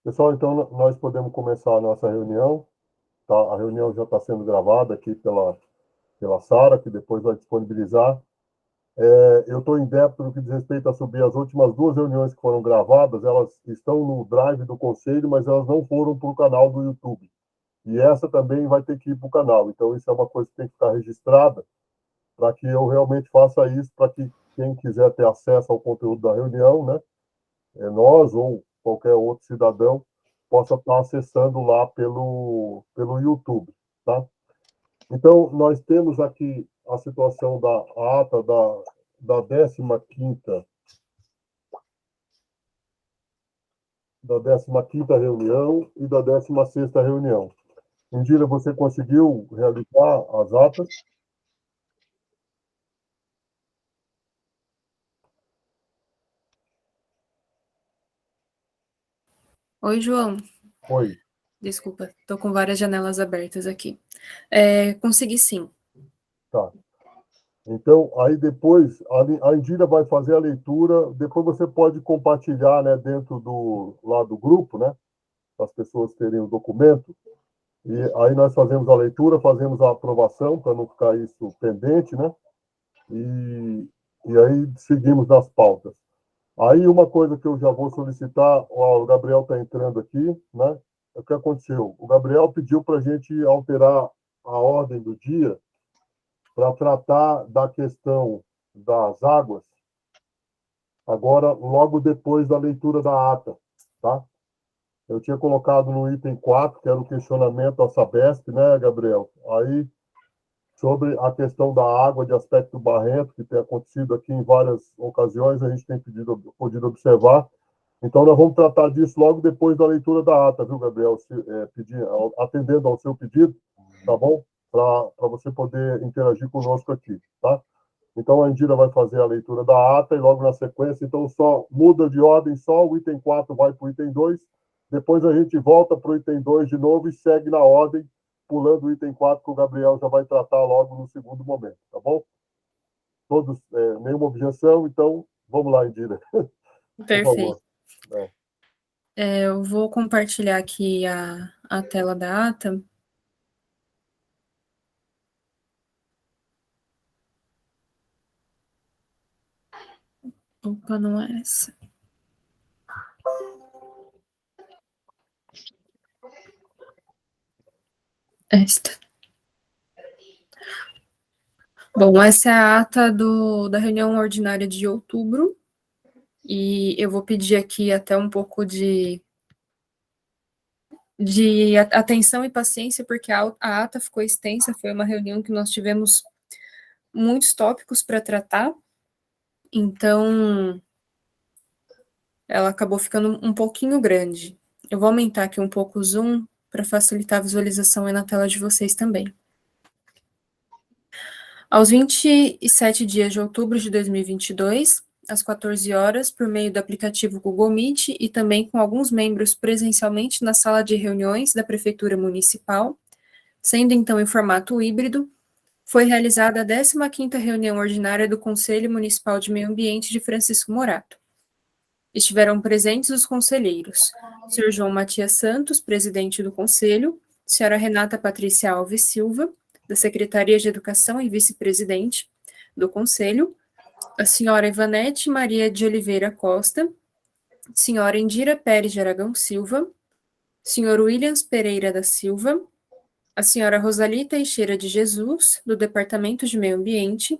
Pessoal, então nós podemos começar a nossa reunião, tá? A reunião já está sendo gravada aqui pela Sara, que depois vai disponibilizar. Eu estou em débito no que diz respeito a subir as últimas duas reuniões que foram gravadas, elas estão no Drive do Conselho, mas elas não foram para o canal do YouTube. E essa também vai ter que ir para o canal. Então, isso é uma coisa que tem que ficar registrada para que eu realmente faça isso, para que quem quiser ter acesso ao conteúdo da reunião, né, nós ou qualquer outro cidadão, possa estar acessando lá pelo YouTube, tá? Então, nós temos aqui a situação da ata da 15ª reunião e da 16ª reunião. Indira, você conseguiu realizar as atas? Oi, João. Oi. Desculpa, estou com várias janelas abertas aqui. Consegui sim. Tá. Então, aí depois, a Indira vai fazer a leitura, depois você pode compartilhar, né, dentro lá do grupo, né, para as pessoas terem o documento, e aí nós fazemos a leitura, fazemos a aprovação, para não ficar isso pendente, né, e aí seguimos nas pautas. Aí uma coisa que eu já vou solicitar, ó, o Gabriel está entrando aqui, né, o que aconteceu? O Gabriel pediu para a gente alterar a ordem do dia, para tratar da questão das águas, agora, logo depois da leitura da ata, tá? Eu tinha colocado no item 4, que era o questionamento à Sabesp, né, Gabriel? Aí, sobre a questão da água de aspecto barrento, que tem acontecido aqui em várias ocasiões, a gente tem podido observar. Então, nós vamos tratar disso logo depois da leitura da ata, viu, Gabriel? Atendendo ao seu pedido, tá bom? Para você poder interagir conosco aqui, tá? Então, a Indira vai fazer a leitura da ata e logo na sequência, então só muda de ordem, só o item 4 vai para o item 2, depois a gente volta para o item 2 de novo e segue na ordem, pulando o item 4 que o Gabriel já vai tratar logo no segundo momento, tá bom? Todos, nenhuma objeção, então vamos lá, Indira, por Perfeito. favor. É. Eu vou compartilhar aqui a tela da ata. Opa, não é essa. Esta. Bom, essa é a ata da reunião ordinária de outubro, e eu vou pedir aqui até um pouco de atenção e paciência, porque a ata ficou extensa, foi uma reunião que nós tivemos muitos tópicos para tratar, então ela acabou ficando um pouquinho grande. Eu vou aumentar aqui um pouco o zoom para facilitar a visualização aí na tela de vocês também. Aos 27 dias de outubro de 2022, às 14 horas, por meio do aplicativo Google Meet e também com alguns membros presencialmente na sala de reuniões da Prefeitura Municipal, sendo então em formato híbrido, foi realizada a 15ª reunião ordinária do Conselho Municipal de Meio Ambiente de Francisco Morato. Estiveram presentes os conselheiros, Sr. João Matias Santos, presidente do Conselho, Sra. Renata Patrícia Alves Silva, da Secretaria de Educação e vice-presidente do Conselho, a Sra. Ivanete Maria de Oliveira Costa, Sra. Indira Pérez de Aragão Silva, Sr. Williams Pereira da Silva, a Sra. Rosali Teixeira de Jesus, do Departamento de Meio Ambiente,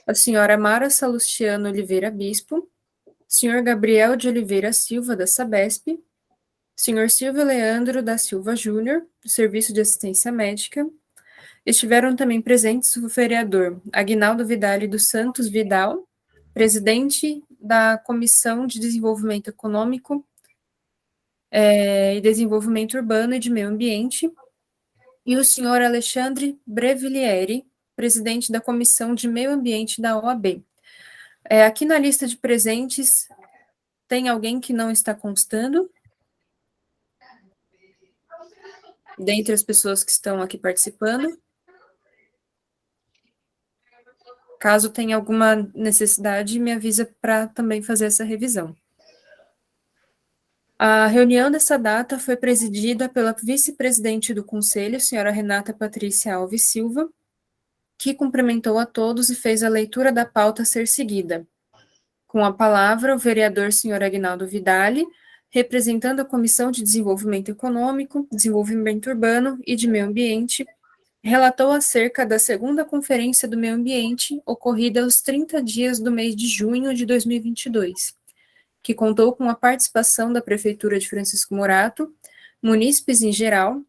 a Sra. Mara Salustiano Oliveira Bispo, Sr. Gabriel de Oliveira Silva, da Sabesp, Sr. Silvio Leandro da Silva Júnior, do Serviço de Assistência Médica. Estiveram também presentes o vereador Aguinaldo Vidal dos Santos Vidal, presidente da Comissão de Desenvolvimento Econômico e Desenvolvimento Urbano e de Meio Ambiente, e o senhor Alexandre Brevilieri, presidente da Comissão de Meio Ambiente da OAB. Aqui na lista de presentes, tem alguém que não está constando? Dentre as pessoas que estão aqui participando? Caso tenha alguma necessidade, me avisa para também fazer essa revisão. A reunião dessa data foi presidida pela vice-presidente do Conselho, senhora Renata Patrícia Alves Silva, que cumprimentou a todos e fez a leitura da pauta a ser seguida. Com a palavra, o vereador senhor Aguinaldo Vidali, representando a Comissão de Desenvolvimento Econômico, Desenvolvimento Urbano e de Meio Ambiente, relatou acerca da segunda Conferência do Meio Ambiente, ocorrida aos 30 dias do mês de junho de 2022, que contou com a participação da Prefeitura de Francisco Morato, munícipes em geral,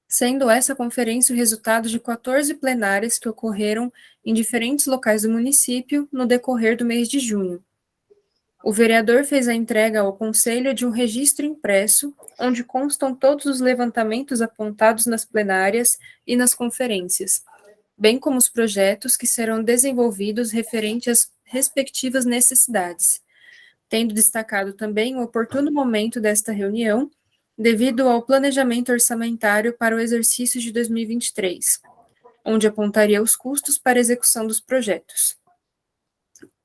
sendo essa conferência o resultado de 14 plenárias que ocorreram em diferentes locais do município no decorrer do mês de junho. O vereador fez a entrega ao Conselho de um registro impresso, onde constam todos os levantamentos apontados nas plenárias e nas conferências, bem como os projetos que serão desenvolvidos referente às respectivas necessidades, tendo destacado também o oportuno momento desta reunião, devido ao planejamento orçamentário para o exercício de 2023, onde apontaria os custos para a execução dos projetos.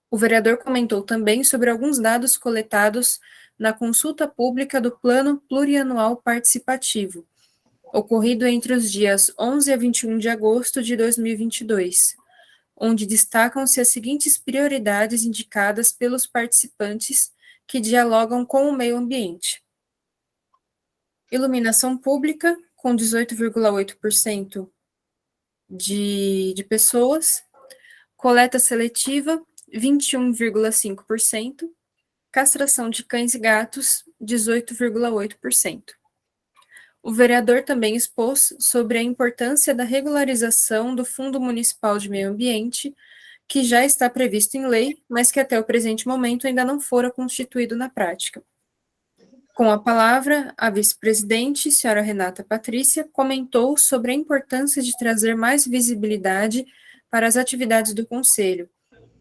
O vereador comentou também sobre alguns dados coletados na consulta pública do Plano Plurianual Participativo, ocorrido entre os dias 11 a 21 de agosto de 2022, onde destacam-se as seguintes prioridades indicadas pelos participantes que dialogam com o meio ambiente. Iluminação pública, com 18,8% de pessoas. Coleta seletiva, 21,5%. Castração de cães e gatos, 18,8%. O vereador também expôs sobre a importância da regularização do Fundo Municipal de Meio Ambiente, que já está previsto em lei, mas que até o presente momento ainda não fora constituído na prática. Com a palavra, a vice-presidente, senhora Renata Patrícia, comentou sobre a importância de trazer mais visibilidade para as atividades do Conselho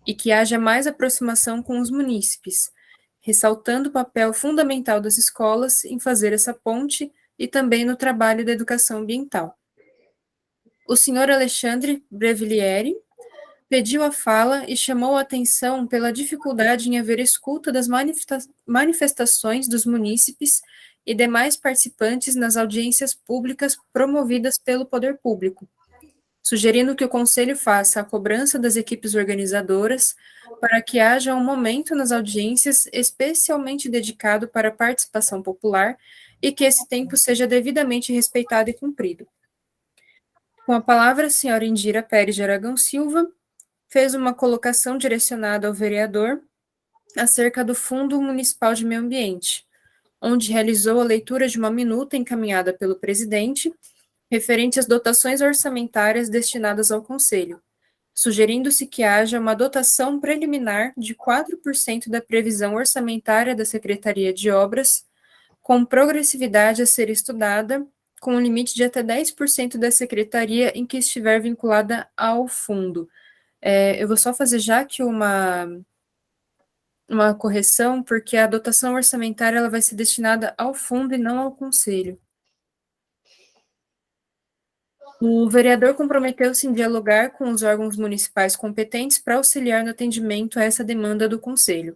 e que haja mais aproximação com os munícipes, ressaltando o papel fundamental das escolas em fazer essa ponte e também no trabalho da educação ambiental. O senhor Alexandre Brevilieri pediu a fala e chamou a atenção pela dificuldade em haver escuta das manifestações dos munícipes e demais participantes nas audiências públicas promovidas pelo poder público, sugerindo que o Conselho faça a cobrança das equipes organizadoras para que haja um momento nas audiências especialmente dedicado para a participação popular e que esse tempo seja devidamente respeitado e cumprido. Com a palavra, a senhora Indira Pérez de Aragão Silva fez uma colocação direcionada ao vereador acerca do Fundo Municipal de Meio Ambiente, onde realizou a leitura de uma minuta encaminhada pelo presidente, referente às dotações orçamentárias destinadas ao Conselho, sugerindo-se que haja uma dotação preliminar de 4% da previsão orçamentária da Secretaria de Obras, com progressividade a ser estudada, com um limite de até 10% da secretaria em que estiver vinculada ao fundo. Eu vou só fazer já aqui uma correção, porque a dotação orçamentária ela vai ser destinada ao fundo e não ao Conselho. O vereador comprometeu-se em dialogar com os órgãos municipais competentes para auxiliar no atendimento a essa demanda do Conselho.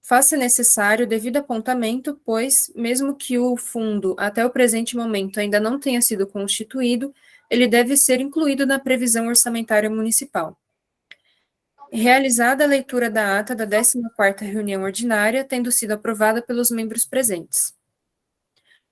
Faça necessário o devido apontamento, pois, mesmo que o fundo, até o presente momento, ainda não tenha sido constituído, ele deve ser incluído na previsão orçamentária municipal. Realizada a leitura da ata da 14ª reunião ordinária, tendo sido aprovada pelos membros presentes.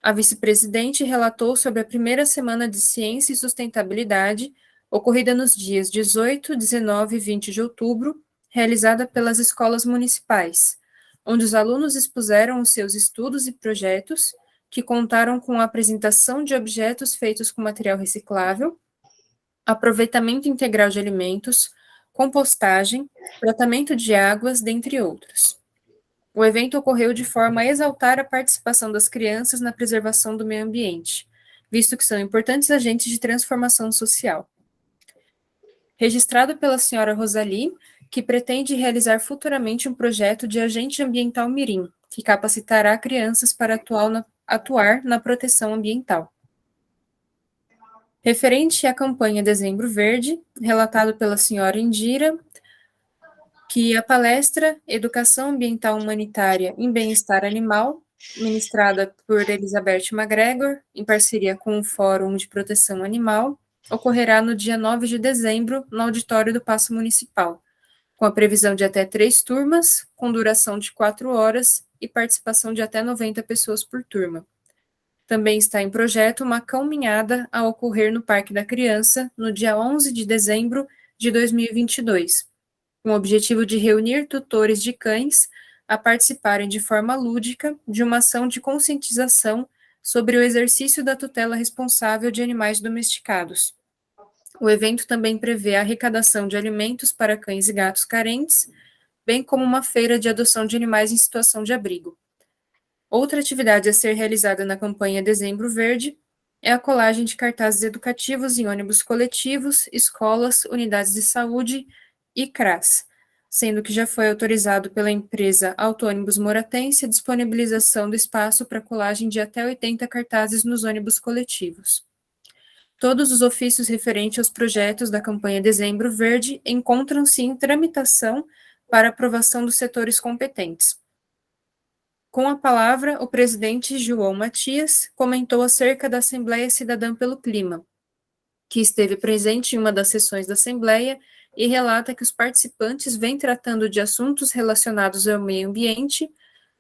A vice-presidente relatou sobre a primeira semana de Ciência e Sustentabilidade, ocorrida nos dias 18, 19 e 20 de outubro, realizada pelas escolas municipais, onde os alunos expuseram os seus estudos e projetos, que contaram com a apresentação de objetos feitos com material reciclável, aproveitamento integral de alimentos, compostagem, tratamento de águas, dentre outros. O evento ocorreu de forma a exaltar a participação das crianças na preservação do meio ambiente, visto que são importantes agentes de transformação social. Registrado pela senhora Rosali, que pretende realizar futuramente um projeto de agente ambiental mirim, que capacitará crianças para atuar na proteção ambiental. Referente à campanha Dezembro Verde, relatado pela senhora Indira, que a palestra Educação Ambiental Humanitária em Bem-Estar Animal ministrada por Elizabeth MacGregor, em parceria com o Fórum de Proteção Animal, ocorrerá no dia 9 de dezembro, no auditório do Paço Municipal, com a previsão de até 3 turmas, com duração de 4 horas e participação de até 90 pessoas por turma. Também está em projeto uma caminhada a ocorrer no Parque da Criança, no dia 11 de dezembro de 2022, com o objetivo de reunir tutores de cães a participarem de forma lúdica de uma ação de conscientização sobre o exercício da tutela responsável de animais domesticados. O evento também prevê a arrecadação de alimentos para cães e gatos carentes, bem como uma feira de adoção de animais em situação de abrigo. Outra atividade a ser realizada na campanha Dezembro Verde é a colagem de cartazes educativos em ônibus coletivos, escolas, unidades de saúde e CRAS, sendo que já foi autorizado pela empresa Autônibus Moratense a disponibilização do espaço para colagem de até 80 cartazes nos ônibus coletivos. Todos os ofícios referentes aos projetos da campanha Dezembro Verde encontram-se em tramitação para aprovação dos setores competentes. Com a palavra, o presidente João Matias comentou acerca da Assembleia Cidadã pelo Clima, que esteve presente em uma das sessões da Assembleia e relata que os participantes vêm tratando de assuntos relacionados ao meio ambiente,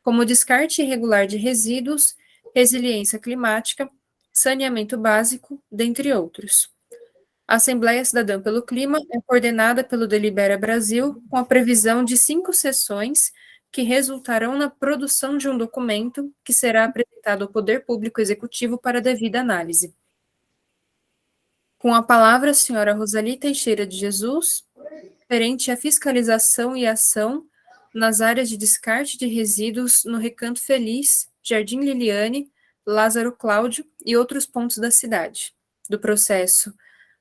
como descarte irregular de resíduos, resiliência climática, saneamento básico, dentre outros. A Assembleia Cidadã pelo Clima é coordenada pelo Delibera Brasil, com a previsão de 5 sessões que resultarão na produção de um documento que será apresentado ao Poder Público Executivo para devida análise. Com a palavra, a senhora Rosali Teixeira de Jesus, referente à fiscalização e ação nas áreas de descarte de resíduos no Recanto Feliz, Jardim Liliane, Lázaro Cláudio e outros pontos da cidade, do processo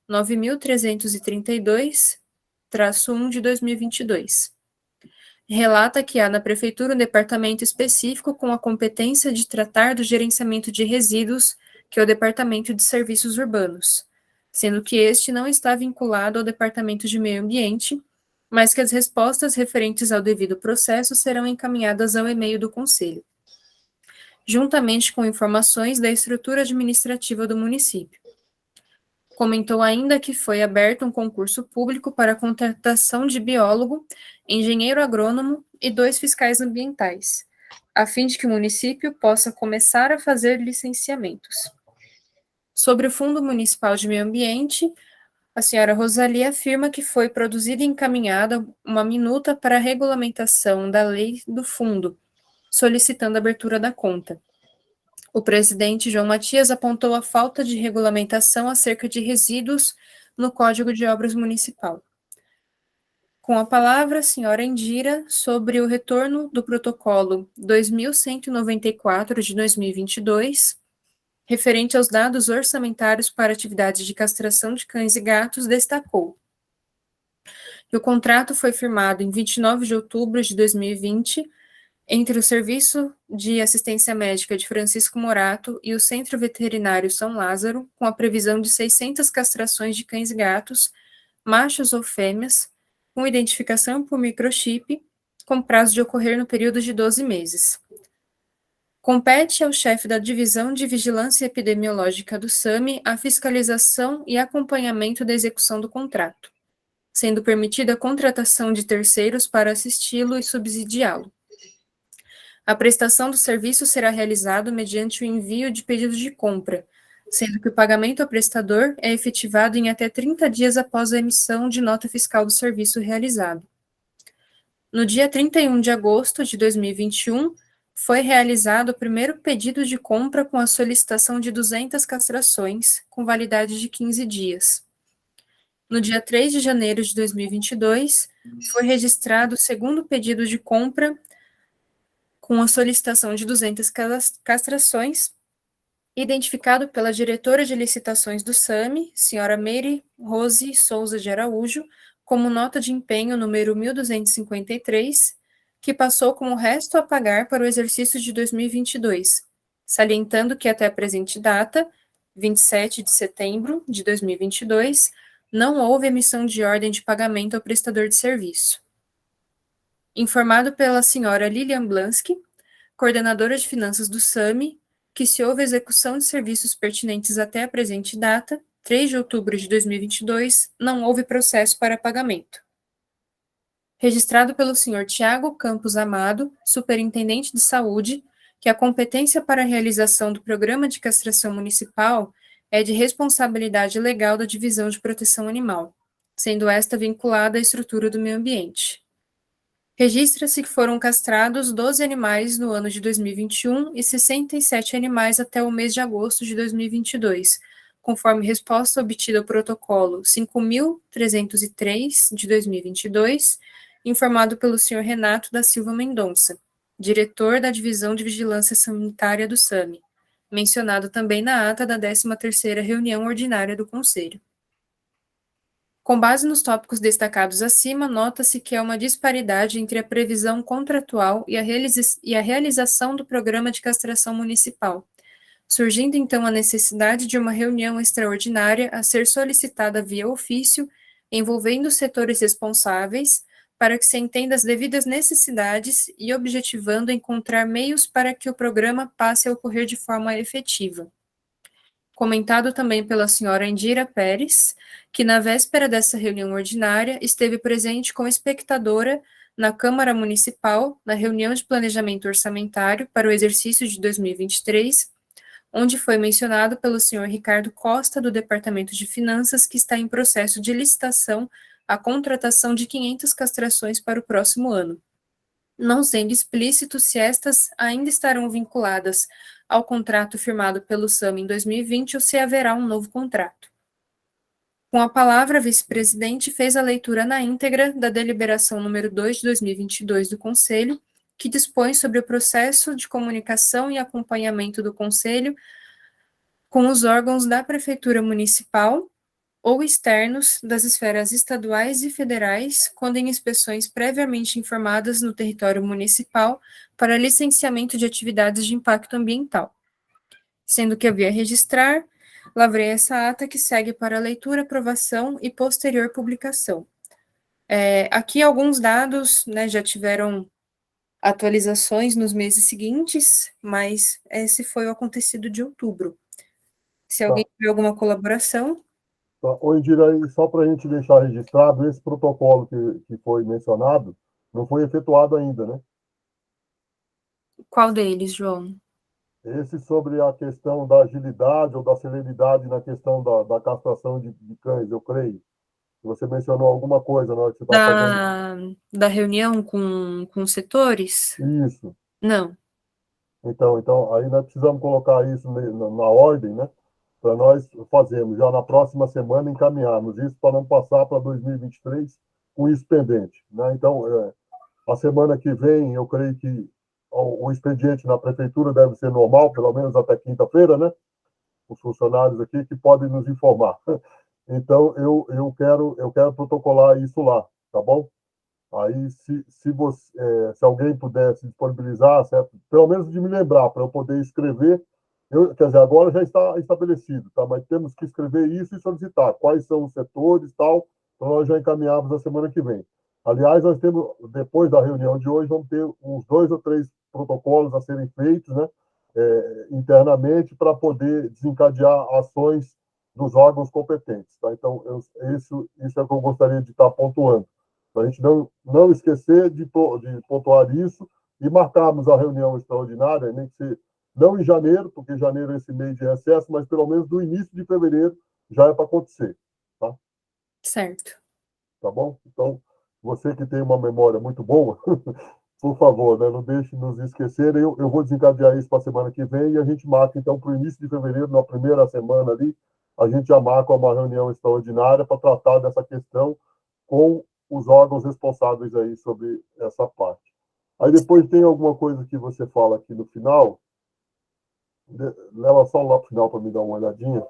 9.332-1 de 2022. Relata que há na Prefeitura um departamento específico com a competência de tratar do gerenciamento de resíduos, que é o Departamento de Serviços Urbanos, sendo que este não está vinculado ao Departamento de Meio Ambiente, mas que as respostas referentes ao devido processo serão encaminhadas ao e-mail do Conselho, juntamente com informações da estrutura administrativa do município. Comentou ainda que foi aberto um concurso público para a contratação de biólogo, engenheiro agrônomo e 2 fiscais ambientais, a fim de que o município possa começar a fazer licenciamentos. Sobre o Fundo Municipal de Meio Ambiente, a senhora Rosali afirma que foi produzida e encaminhada uma minuta para a regulamentação da lei do fundo, solicitando a abertura da conta. O presidente João Matias apontou a falta de regulamentação acerca de resíduos no Código de Obras Municipal. Com a palavra, a senhora Indira, sobre o retorno do protocolo 2194 de 2022, referente aos dados orçamentários para atividades de castração de cães e gatos, destacou que o contrato foi firmado em 29 de outubro de 2020 entre o Serviço de Assistência Médica de Francisco Morato e o Centro Veterinário São Lázaro, com a previsão de 600 castrações de cães e gatos, machos ou fêmeas, com identificação por microchip, com prazo de ocorrer no período de 12 meses. Compete ao chefe da Divisão de Vigilância Epidemiológica do SAMI a fiscalização e acompanhamento da execução do contrato, sendo permitida a contratação de terceiros para assisti-lo e subsidiá-lo. A prestação do serviço será realizada mediante o envio de pedido de compra, sendo que o pagamento ao prestador é efetivado em até 30 dias após a emissão de nota fiscal do serviço realizado. No dia 31 de agosto de 2021, foi realizado o primeiro pedido de compra com a solicitação de 200 castrações, com validade de 15 dias. No dia 3 de janeiro de 2022, foi registrado o segundo pedido de compra com a solicitação de 200 castrações, identificado pela diretora de licitações do SAMI, senhora Meire Rose Souza de Araújo, como nota de empenho número 1253, que passou como resto a pagar para o exercício de 2022, salientando que até a presente data, 27 de setembro de 2022, não houve emissão de ordem de pagamento ao prestador de serviço. Informado pela senhora Lilian Blansky, coordenadora de finanças do SAMI, que se houve execução de serviços pertinentes até a presente data, 3 de outubro de 2022, não houve processo para pagamento. Registrado pelo senhor Tiago Campos Amado, superintendente de saúde, que a competência para a realização do programa de castração municipal é de responsabilidade legal da Divisão de Proteção Animal, sendo esta vinculada à estrutura do meio ambiente. Registra-se que foram castrados 12 animais no ano de 2021 e 67 animais até o mês de agosto de 2022, conforme resposta obtida ao protocolo 5.303 de 2022, informado pelo senhor Renato da Silva Mendonça, diretor da Divisão de Vigilância Sanitária do SAMI, mencionado também na ata da 13ª reunião ordinária do Conselho. Com base nos tópicos destacados acima, nota-se que há uma disparidade entre a previsão contratual e a realização do programa de castração municipal, surgindo então a necessidade de uma reunião extraordinária a ser solicitada via ofício, envolvendo os setores responsáveis, para que se entenda as devidas necessidades e objetivando encontrar meios para que o programa passe a ocorrer de forma efetiva. Comentado também pela senhora Indira Pérez, que na véspera dessa reunião ordinária esteve presente como espectadora na Câmara Municipal, na reunião de planejamento orçamentário para o exercício de 2023, onde foi mencionado pelo senhor Ricardo Costa, do Departamento de Finanças, que está em processo de licitação a contratação de 500 castrações para o próximo ano, não sendo explícito se estas ainda estarão vinculadas ao contrato firmado pelo SAMI em 2020 ou se haverá um novo contrato. Com a palavra, a vice-presidente fez a leitura na íntegra da deliberação número 2 de 2022 do Conselho, que dispõe sobre o processo de comunicação e acompanhamento do Conselho com os órgãos da Prefeitura Municipal ou externos das esferas estaduais e federais, quando em inspeções previamente informadas no território municipal para licenciamento de atividades de impacto ambiental. Sendo que havia registrar, lavrei essa ata que segue para leitura, aprovação e posterior publicação. Aqui alguns dados, né, já tiveram atualizações nos meses seguintes, mas esse foi o acontecido de outubro. Se alguém tiver alguma colaboração... Oi, Indira, só para a gente deixar registrado, esse protocolo que foi mencionado não foi efetuado ainda, né? Qual deles, João? Esse sobre a questão da agilidade ou da celeridade na questão da castração de cães, eu creio. Você mencionou alguma coisa na hora que você estava fazendo. Da reunião com os setores? Isso. Não. Então, aí nós precisamos colocar isso na ordem, né? Para nós fazermos já na próxima semana, encaminharmos isso para não passar para 2023 com isso pendente, né? Então, a semana que vem, eu creio que o expediente na prefeitura deve ser normal, pelo menos até quinta-feira, né? Os funcionários aqui que podem nos informar. Então, eu quero protocolar isso lá, tá bom? Aí, se alguém pudesse disponibilizar, certo? Pelo menos de me lembrar, para eu poder escrever. Quer dizer, agora já está estabelecido, tá? Mas temos que escrever isso e solicitar quais são os setores e tal, para nós já encaminharmos na semana que vem. Aliás, nós temos, depois da reunião de hoje, vamos ter uns 2 ou 3 protocolos a serem feitos, né? Internamente, para poder desencadear ações dos órgãos competentes, tá? Então, isso é o que eu gostaria de estar pontuando, para a gente não esquecer de pontuar isso e marcarmos a reunião extraordinária, nem que seja não em janeiro, porque janeiro é esse mês de recesso, mas pelo menos do início de fevereiro já é para acontecer, tá? Certo. Tá bom? Então, você que tem uma memória muito boa, por favor, né, não deixe nos esquecer. Eu vou desencadear isso para a semana que vem e a gente marca, então, para o início de fevereiro, na primeira semana ali, a gente já marca uma reunião extraordinária para tratar dessa questão com os órgãos responsáveis aí sobre essa parte. Aí depois tem alguma coisa que você fala aqui no final, leva só lá para o final para me dar uma olhadinha.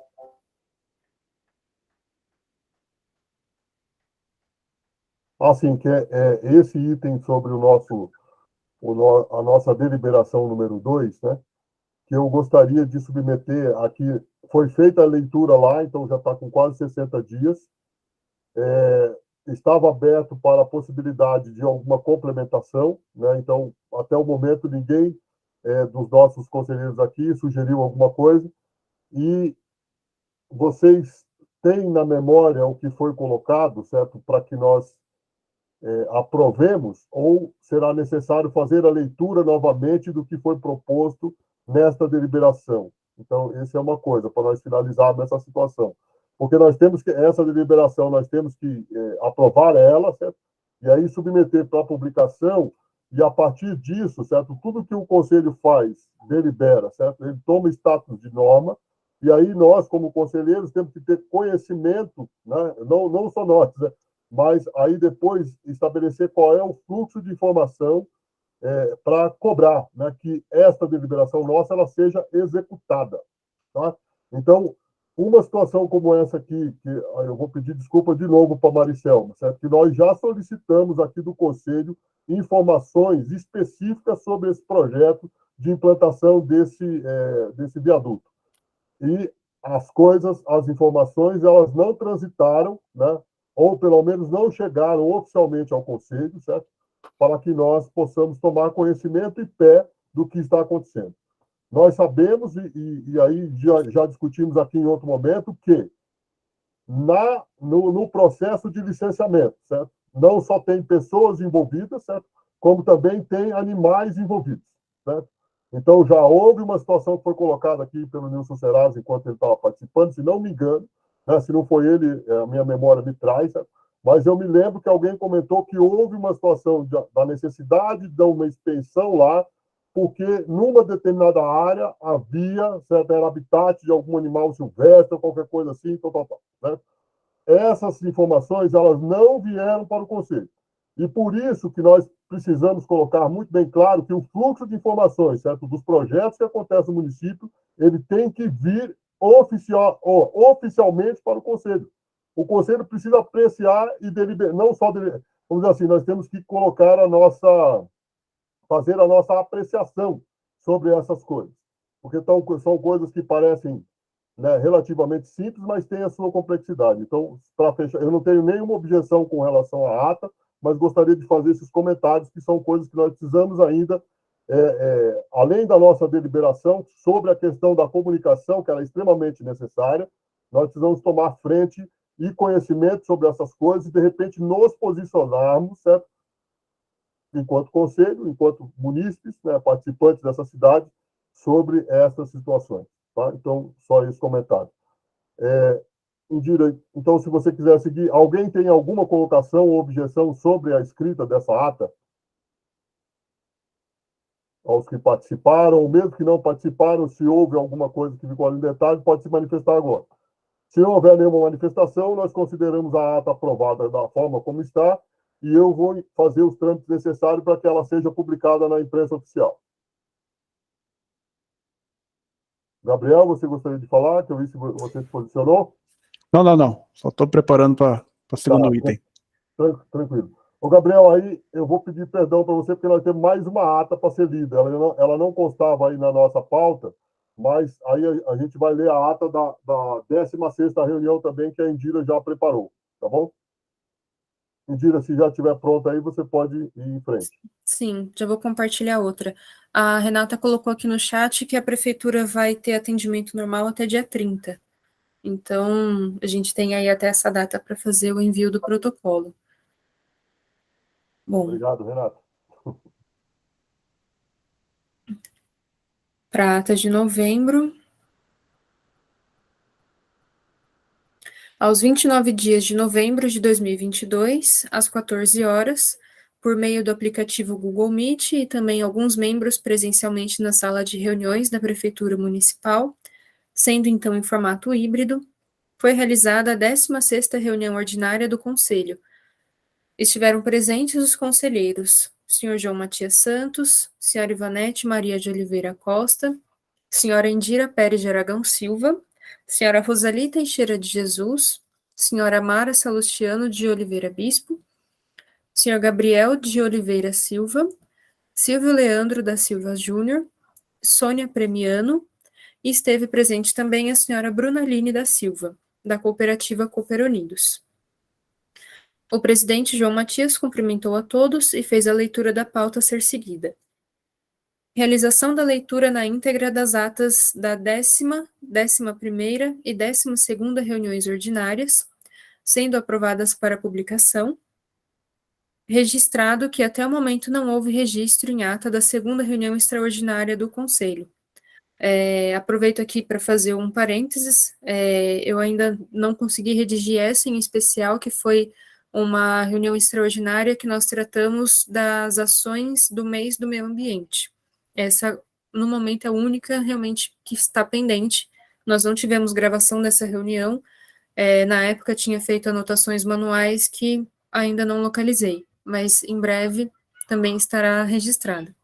Assim, que é esse item sobre a nossa deliberação número 2, né? Que eu gostaria de submeter aqui. Foi feita a leitura lá, então já está com quase 60 dias. Estava aberto para a possibilidade de alguma complementação, né? Então, até o momento, ninguém dos nossos conselheiros aqui, sugeriu alguma coisa, e vocês têm na memória o que foi colocado, certo? Para que nós aprovemos, ou será necessário fazer a leitura novamente do que foi proposto nesta deliberação? Então, essa é uma coisa, para nós finalizarmos essa situação. Porque nós temos que, essa deliberação, nós temos que aprovar ela, certo? E aí submeter para publicação, e a partir disso, certo? Tudo que o Conselho faz, delibera, certo? Ele toma status de norma, e aí nós, como conselheiros, temos que ter conhecimento, né? Não só nós, né? Mas aí depois estabelecer qual é o fluxo de informação para cobrar, né, que esta deliberação nossa ela seja executada. Tá? Então, uma situação como essa aqui, que eu vou pedir desculpa de novo para a Maricelma, certo? Que nós já solicitamos aqui do Conselho informações específicas sobre esse projeto de implantação desse viaduto. E as informações, elas não transitaram, né? Ou pelo menos não chegaram oficialmente ao Conselho, certo? Para que nós possamos tomar conhecimento e pé do que está acontecendo. Nós sabemos, e aí já discutimos aqui em outro momento, que no processo de licenciamento, certo? Não só tem pessoas envolvidas, certo? Como também tem animais envolvidos, certo? Então, já houve uma situação que foi colocada aqui pelo Nilson Serasa enquanto ele estava participando, se não me engano, né? Se não foi ele, a minha memória me traz, certo? Mas eu me lembro que alguém comentou que houve uma situação da necessidade de uma extensão lá, porque numa determinada área havia, certo, era habitat de algum animal silvestre ou qualquer coisa assim, certo? Essas informações elas não vieram para o Conselho. E por isso que nós precisamos colocar muito bem claro que o fluxo de informações, certo, dos projetos que acontecem no município, ele tem que vir oficialmente para o Conselho. O Conselho precisa apreciar e deliberar, não só, vamos dizer assim, nós temos que colocar fazer a nossa apreciação sobre essas coisas. Porque são coisas que parecem, né, relativamente simples, mas têm a sua complexidade. Então, para fechar, eu não tenho nenhuma objeção com relação à ata, mas gostaria de fazer esses comentários, que são coisas que nós precisamos ainda, além da nossa deliberação, sobre a questão da comunicação, que ela é extremamente necessária, nós precisamos tomar frente e conhecimento sobre essas coisas e, de repente, nos posicionarmos, certo? Enquanto conselho, enquanto munícipes, né, participantes dessa cidade, sobre essas situações. Tá? Então, só esse comentário. Indira, então, se você quiser seguir, alguém tem alguma colocação ou objeção sobre a escrita dessa ata? Aos que participaram, ou mesmo que não participaram, se houve alguma coisa que ficou ali em detalhe, pode se manifestar agora. Se não houver nenhuma manifestação, nós consideramos a ata aprovada da forma como está, e eu vou fazer os trâmites necessários para que ela seja publicada na imprensa oficial. Gabriel, você gostaria de falar? Que eu vi se você se posicionou. Não. Só estou preparando para o segundo item. Tranquilo. Ô, Gabriel, aí eu vou pedir perdão para você, porque nós temos mais uma ata para ser lida. Ela não constava aí na nossa pauta, mas aí a gente vai ler a ata da 16ª reunião também, que a Indira já preparou, tá bom? Indira, se já estiver pronta aí, você pode ir em frente. Sim, já vou compartilhar outra. A Renata colocou aqui no chat que a prefeitura vai ter atendimento normal até dia 30. Então, a gente tem aí até essa data para fazer o envio do protocolo. Bom, obrigado, Renato. Para a ata de novembro, aos 29 dias de novembro de 2022, às 14 horas, por meio do aplicativo Google Meet e também alguns membros presencialmente na sala de reuniões da Prefeitura Municipal, sendo então em formato híbrido, foi realizada a 16ª reunião ordinária do Conselho. Estiveram presentes os conselheiros, Sr. João Matias Santos, Sra. Ivanete Maria de Oliveira Costa, Sra. Indira Pérez de Aragão Silva, Sra. Rosali Teixeira de Jesus, Sra. Mara Salustiano de Oliveira Bispo, Sr. Gabriel de Oliveira Silva, Silvio Leandro da Silva Júnior, Sônia Premiano, e esteve presente também a Sra. Brunaline da Silva, da cooperativa Cooper Unidos. O presidente João Matias cumprimentou a todos e fez a leitura da pauta a ser seguida. Realização da leitura na íntegra das atas da 10ª, 11ª e 12ª reuniões ordinárias, sendo aprovadas para publicação. Registrado que até o momento não houve registro em ata da 2ª reunião extraordinária do Conselho. Aproveito aqui para fazer um parênteses, eu ainda não consegui redigir essa em especial, que foi uma reunião extraordinária que nós tratamos das ações do mês do meio ambiente. Essa, no momento, é a única realmente que está pendente. Nós não tivemos gravação dessa reunião. Na época, tinha feito anotações manuais que ainda não localizei, mas em breve também estará registrada.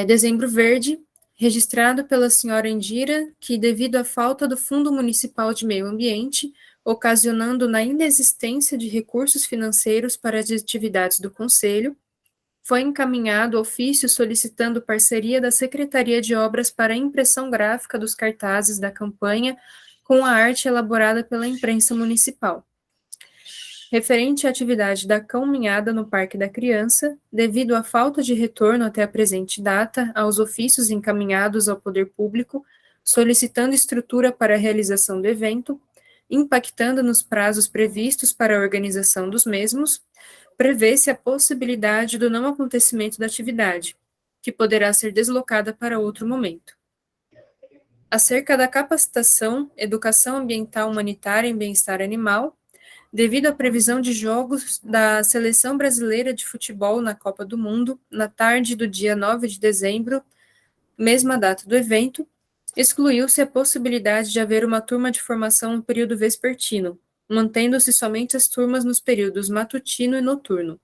Dezembro Verde, registrado pela senhora Indira, que devido à falta do Fundo Municipal de Meio Ambiente, ocasionando na inexistência de recursos financeiros para as atividades do Conselho, foi encaminhado ofício solicitando parceria da Secretaria de Obras para a impressão gráfica dos cartazes da campanha com a arte elaborada pela imprensa municipal. Referente à atividade da caminhada no Parque da Criança, devido à falta de retorno até a presente data aos ofícios encaminhados ao poder público, solicitando estrutura para a realização do evento, impactando nos prazos previstos para a organização dos mesmos, prevê-se a possibilidade do não acontecimento da atividade, que poderá ser deslocada para outro momento. Acerca da capacitação, educação ambiental humanitária e bem-estar animal, devido à previsão de jogos da Seleção Brasileira de Futebol na Copa do Mundo, na tarde do dia 9 de dezembro, mesma data do evento, excluiu-se a possibilidade de haver uma turma de formação no período vespertino, mantendo-se somente as turmas nos períodos matutino e noturno.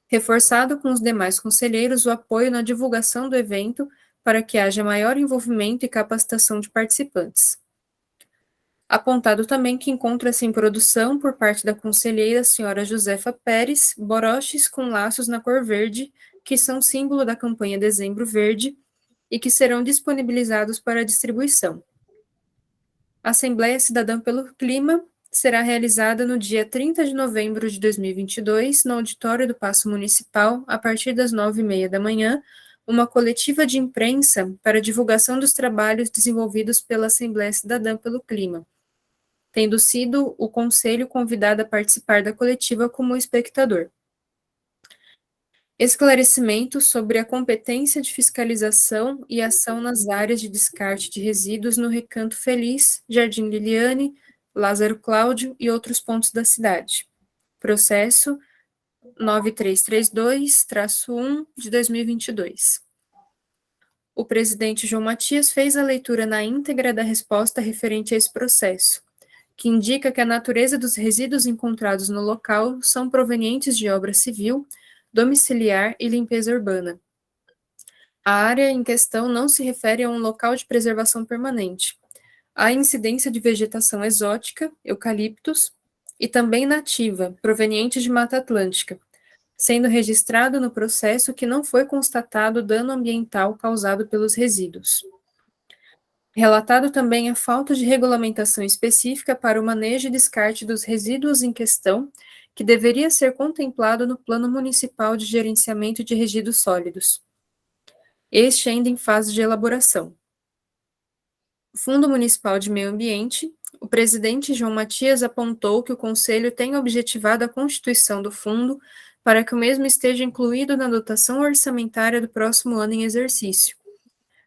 Reforçado com os demais conselheiros o apoio na divulgação do evento para que haja maior envolvimento e capacitação de participantes. Apontado também que encontra-se em produção, por parte da conselheira senhora Josefa Pérez, broches com laços na cor verde, que são símbolo da campanha Dezembro Verde, e que serão disponibilizados para distribuição. A Assembleia Cidadã pelo Clima será realizada no dia 30 de novembro de 2022, no auditório do Paço Municipal, a partir das 9h30 da manhã, uma coletiva de imprensa para divulgação dos trabalhos desenvolvidos pela Assembleia Cidadã pelo Clima, tendo sido o Conselho convidado a participar da coletiva como espectador. Esclarecimento sobre a competência de fiscalização e ação nas áreas de descarte de resíduos no Recanto Feliz, Jardim Liliane, Lázaro Cláudio e outros pontos da cidade. Processo 9332-1 de 2022. O presidente João Matias fez a leitura na íntegra da resposta referente a esse processo, que indica que a natureza dos resíduos encontrados no local são provenientes de obra civil, domiciliar e limpeza urbana. A área em questão não se refere a um local de preservação permanente. Há incidência de vegetação exótica, eucaliptos, e também nativa, proveniente de Mata Atlântica, sendo registrado no processo que não foi constatado dano ambiental causado pelos resíduos. Relatado também a falta de regulamentação específica para o manejo e descarte dos resíduos em questão, que deveria ser contemplado no Plano Municipal de Gerenciamento de Resíduos Sólidos. Este ainda em fase de elaboração. Fundo Municipal de Meio Ambiente, o presidente João Matias apontou que o Conselho tem objetivado a constituição do fundo para que o mesmo esteja incluído na dotação orçamentária do próximo ano em exercício.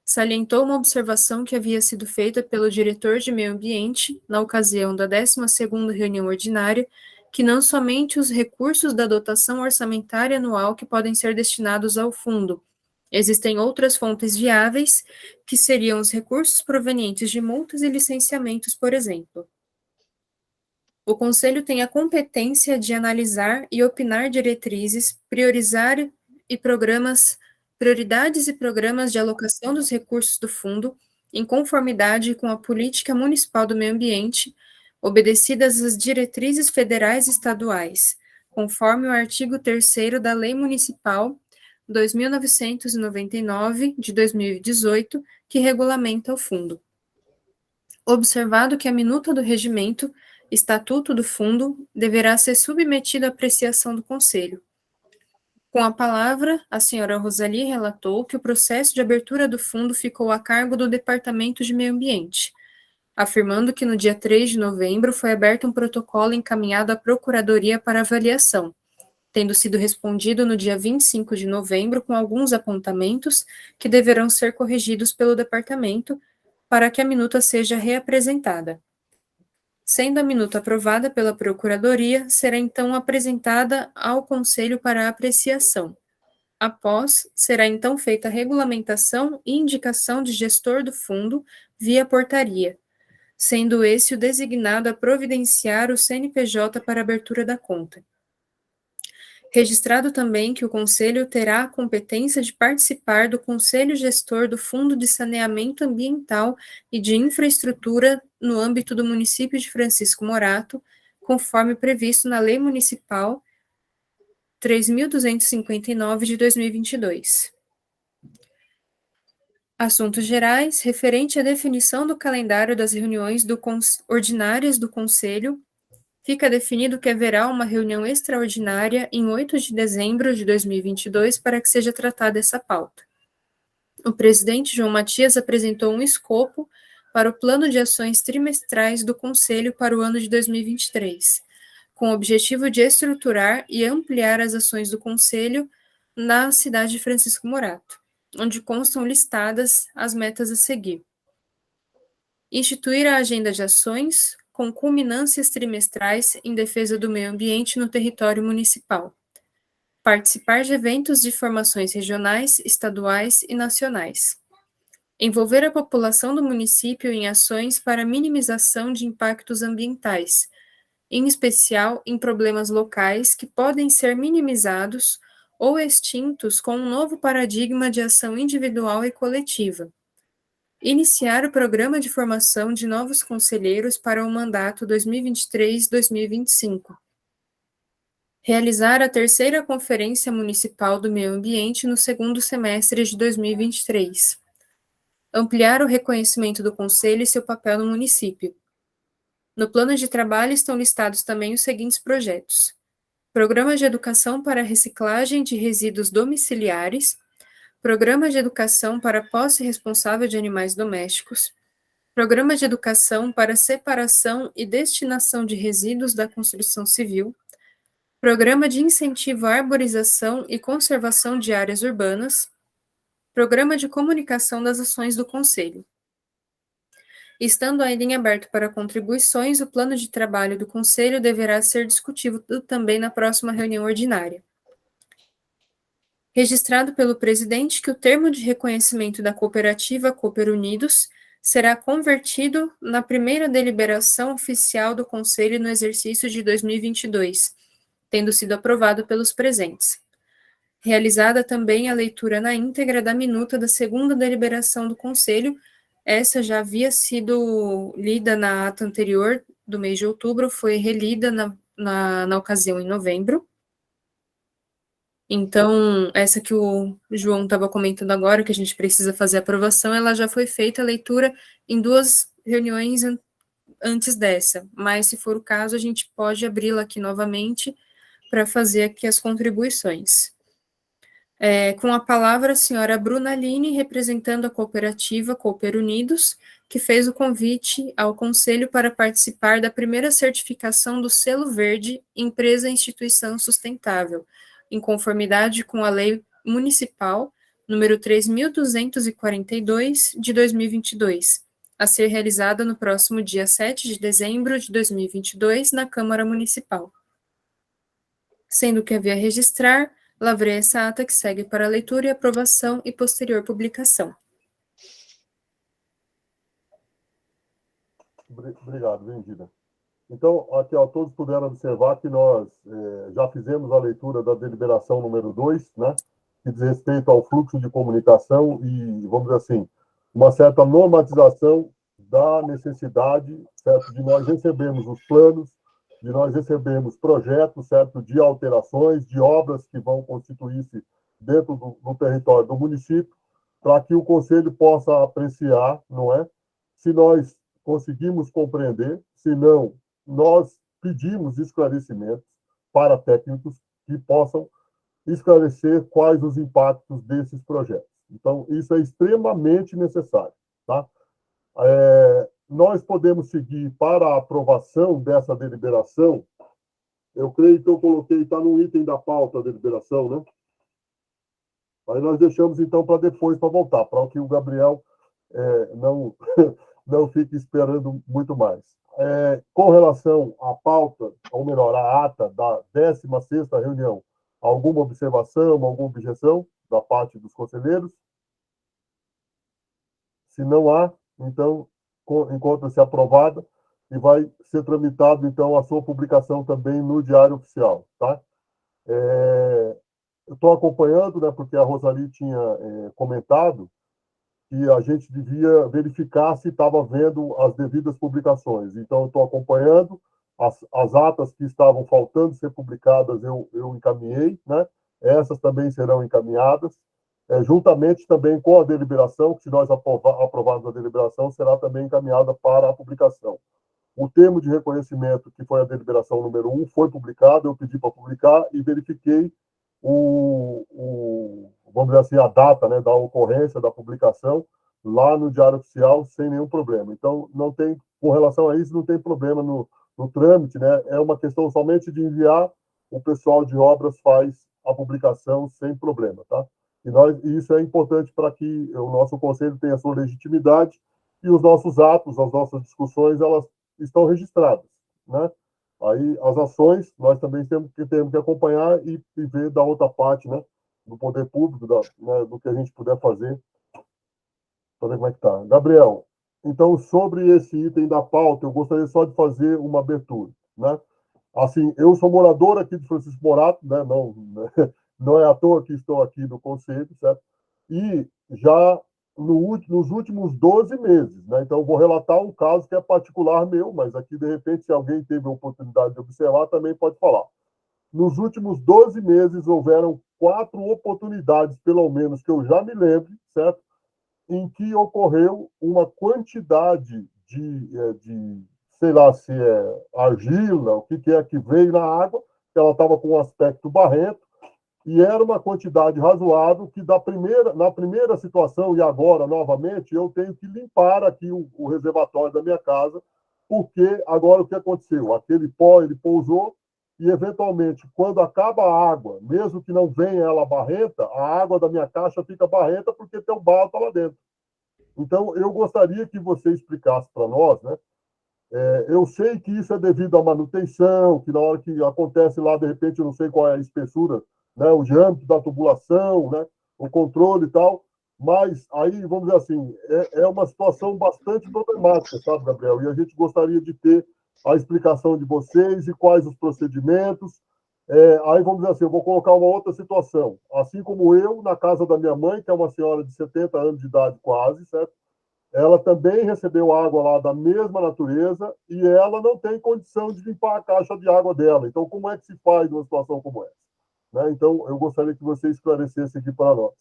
Salientou uma observação que havia sido feita pelo diretor de Meio Ambiente, na ocasião da 12ª reunião ordinária, que não somente os recursos da dotação orçamentária anual que podem ser destinados ao fundo, existem outras fontes viáveis, que seriam os recursos provenientes de multas e licenciamentos, por exemplo. O Conselho tem a competência de analisar e opinar diretrizes, prioridades e programas de alocação dos recursos do fundo, em conformidade com a política municipal do meio ambiente, obedecidas as diretrizes federais e estaduais, conforme o artigo 3º da Lei Municipal 2.999, de 2018, que regulamenta o fundo. Observado que a minuta do regimento, estatuto do fundo, deverá ser submetida à apreciação do Conselho. Com a palavra, a senhora Rosali relatou que o processo de abertura do fundo ficou a cargo do Departamento de Meio Ambiente, afirmando que no dia 3 de novembro foi aberto um protocolo encaminhado à Procuradoria para avaliação, tendo sido respondido no dia 25 de novembro com alguns apontamentos que deverão ser corrigidos pelo departamento para que a minuta seja reapresentada. Sendo a minuta aprovada pela Procuradoria, será então apresentada ao Conselho para apreciação. Após, será então feita a regulamentação e indicação de gestor do fundo via portaria, sendo esse o designado a providenciar o CNPJ para abertura da conta. Registrado também que o Conselho terá a competência de participar do Conselho Gestor do Fundo de Saneamento Ambiental e de Infraestrutura no âmbito do município de Francisco Morato, conforme previsto na Lei Municipal 3.259 de 2022. Assuntos gerais, referente à definição do calendário das reuniões ordinárias do Conselho, fica definido que haverá uma reunião extraordinária em 8 de dezembro de 2022 para que seja tratada essa pauta. O presidente João Matias apresentou um escopo para o plano de ações trimestrais do Conselho para o ano de 2023, com o objetivo de estruturar e ampliar as ações do Conselho na cidade de Francisco Morato, onde constam listadas as metas a seguir. Instituir a agenda de ações com culminâncias trimestrais em defesa do meio ambiente no território municipal. Participar de eventos de formações regionais, estaduais e nacionais. Envolver a população do município em ações para minimização de impactos ambientais, em especial em problemas locais que podem ser minimizados ou extintos com um novo paradigma de ação individual e coletiva. Iniciar o programa de formação de novos conselheiros para o mandato 2023-2025. Realizar a terceira Conferência Municipal do Meio Ambiente no segundo semestre de 2023. Ampliar o reconhecimento do Conselho e seu papel no município. No plano de trabalho estão listados também os seguintes projetos: Programa de Educação para Reciclagem de Resíduos Domiciliares, Programa de Educação para Posse Responsável de Animais Domésticos, Programa de Educação para Separação e Destinação de Resíduos da Construção Civil, Programa de Incentivo à Arborização e Conservação de Áreas Urbanas, Programa de Comunicação das Ações do Conselho. Estando ainda em aberto para contribuições, o plano de trabalho do Conselho deverá ser discutido também na próxima reunião ordinária. Registrado pelo presidente que o termo de reconhecimento da cooperativa Cooper Unidos será convertido na primeira deliberação oficial do Conselho no exercício de 2022, tendo sido aprovado pelos presentes. Realizada também a leitura na íntegra da minuta da segunda deliberação do Conselho. Essa já havia sido lida na ata anterior do mês de outubro, foi relida na ocasião em novembro. Então, essa que o João estava comentando agora, que a gente precisa fazer a aprovação, ela já foi feita a leitura em 2 reuniões antes dessa, mas se for o caso, a gente pode abri-la aqui novamente para fazer aqui as contribuições. Com a palavra a senhora Bruna Aline, representando a cooperativa Cooper Unidos, que fez o convite ao Conselho para participar da primeira certificação do Selo Verde Empresa e Instituição Sustentável, em conformidade com a Lei Municipal número 3.242, de 2022, a ser realizada no próximo dia 7 de dezembro de 2022, na Câmara Municipal. Sendo que havia registrar, lavrei essa ata que segue para leitura e aprovação e posterior publicação. Obrigado, Vendida. Então, aqui, ó, todos puderam observar que nós já fizemos a leitura da deliberação número 2, né, que diz respeito ao fluxo de comunicação e, vamos dizer assim, uma certa normatização da necessidade, certo, de nós recebermos os planos, de nós recebermos projetos, certo, de alterações, de obras que vão constituir-se dentro do território do município, para que o Conselho possa apreciar, não é, se nós conseguimos compreender, se não, nós pedimos esclarecimentos para técnicos que possam esclarecer quais os impactos desses projetos. Então, isso é extremamente necessário. Tá? Nós podemos seguir para a aprovação dessa deliberação. Eu creio que eu coloquei, está no item da pauta a deliberação, né? Aí nós deixamos, então, para depois, para voltar, para que o Gabriel não, não fique esperando muito mais. Com relação à pauta, ou melhor, à ata da 16ª reunião, alguma observação, alguma objeção da parte dos conselheiros? Se não há, então, encontra-se aprovada e vai ser tramitado, então, a sua publicação também no Diário Oficial, tá? Eu estou acompanhando, né, porque a Rosali tinha comentado que a gente devia verificar se estava havendo as devidas publicações. Então, eu estou acompanhando as atas que estavam faltando ser publicadas, eu encaminhei, né? Essas também serão encaminhadas, juntamente também com a deliberação, que se nós aprovarmos a deliberação, será também encaminhada para a publicação. O termo de reconhecimento, que foi a deliberação número 1, foi publicado, eu pedi para publicar e verifiquei vamos dizer assim, a data, né, da ocorrência da publicação lá no Diário Oficial sem nenhum problema. Então, não tem, com relação a isso, não tem problema no trâmite, né? É uma questão somente de enviar, o pessoal de obras faz a publicação sem problema, tá? E isso é importante para que o nosso conselho tenha sua legitimidade e os nossos atos, as nossas discussões, elas estão registradas, né? Aí, as ações, nós também temos que acompanhar e ver da outra parte, né, do poder público, né, do que a gente puder fazer, para ver como é que está. Gabriel, então, sobre esse item da pauta, eu gostaria só de fazer uma abertura, né? Assim, eu sou morador aqui de Francisco Morato, né, não é à toa que estou aqui no conselho, certo? E já nos últimos 12 meses, né? Então, vou relatar um caso que é particular meu, mas aqui, de repente, se alguém teve a oportunidade de observar, também pode falar. Nos últimos 12 meses, houveram 4 oportunidades, pelo menos, que eu já me lembro, certo? Em que ocorreu uma quantidade de sei lá se é argila, o que é que veio na água, que ela estava com um aspecto barrento, e era uma quantidade razoável que na primeira situação, e agora novamente, eu tenho que limpar aqui o reservatório da minha casa, porque agora o que aconteceu? Aquele pó, ele pousou, e eventualmente, quando acaba a água, mesmo que não venha ela barrenta, a água da minha caixa fica barrenta porque tem um barro tá lá dentro. Então, eu gostaria que você explicasse para nós, né? Eu sei que isso é devido à manutenção, que na hora que acontece lá, de repente, eu não sei qual é a espessura, né, o diâmetro da tubulação, né, o controle e tal, mas aí, vamos dizer assim, é uma situação bastante problemática, sabe, Gabriel? E a gente gostaria de ter a explicação de vocês e quais os procedimentos. Aí, vamos dizer assim, eu vou colocar uma outra situação. Assim como eu, na casa da minha mãe, que é uma senhora de 70 anos de idade quase, certo? Ela também recebeu água lá da mesma natureza e ela não tem condição de limpar a caixa de água dela. Então, como é que se faz numa situação como essa? Né? Então, eu gostaria que você esclarecesse aqui para nós.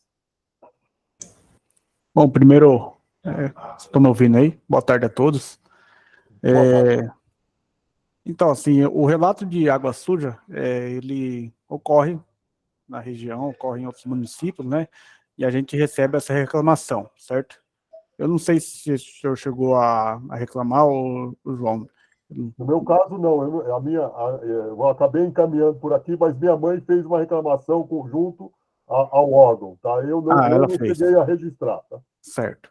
Bom, primeiro, estão me ouvindo aí? Boa tarde a todos. Então, assim, o relato de água suja, ele ocorre na região, ocorre em outros municípios, né? E a gente recebe essa reclamação, certo? Eu não sei se o senhor chegou a reclamar, ou o João. No meu caso, não. Eu acabei encaminhando por aqui, mas minha mãe fez uma reclamação junto ao órgão, tá? Eu não cheguei a registrar, tá? Certo.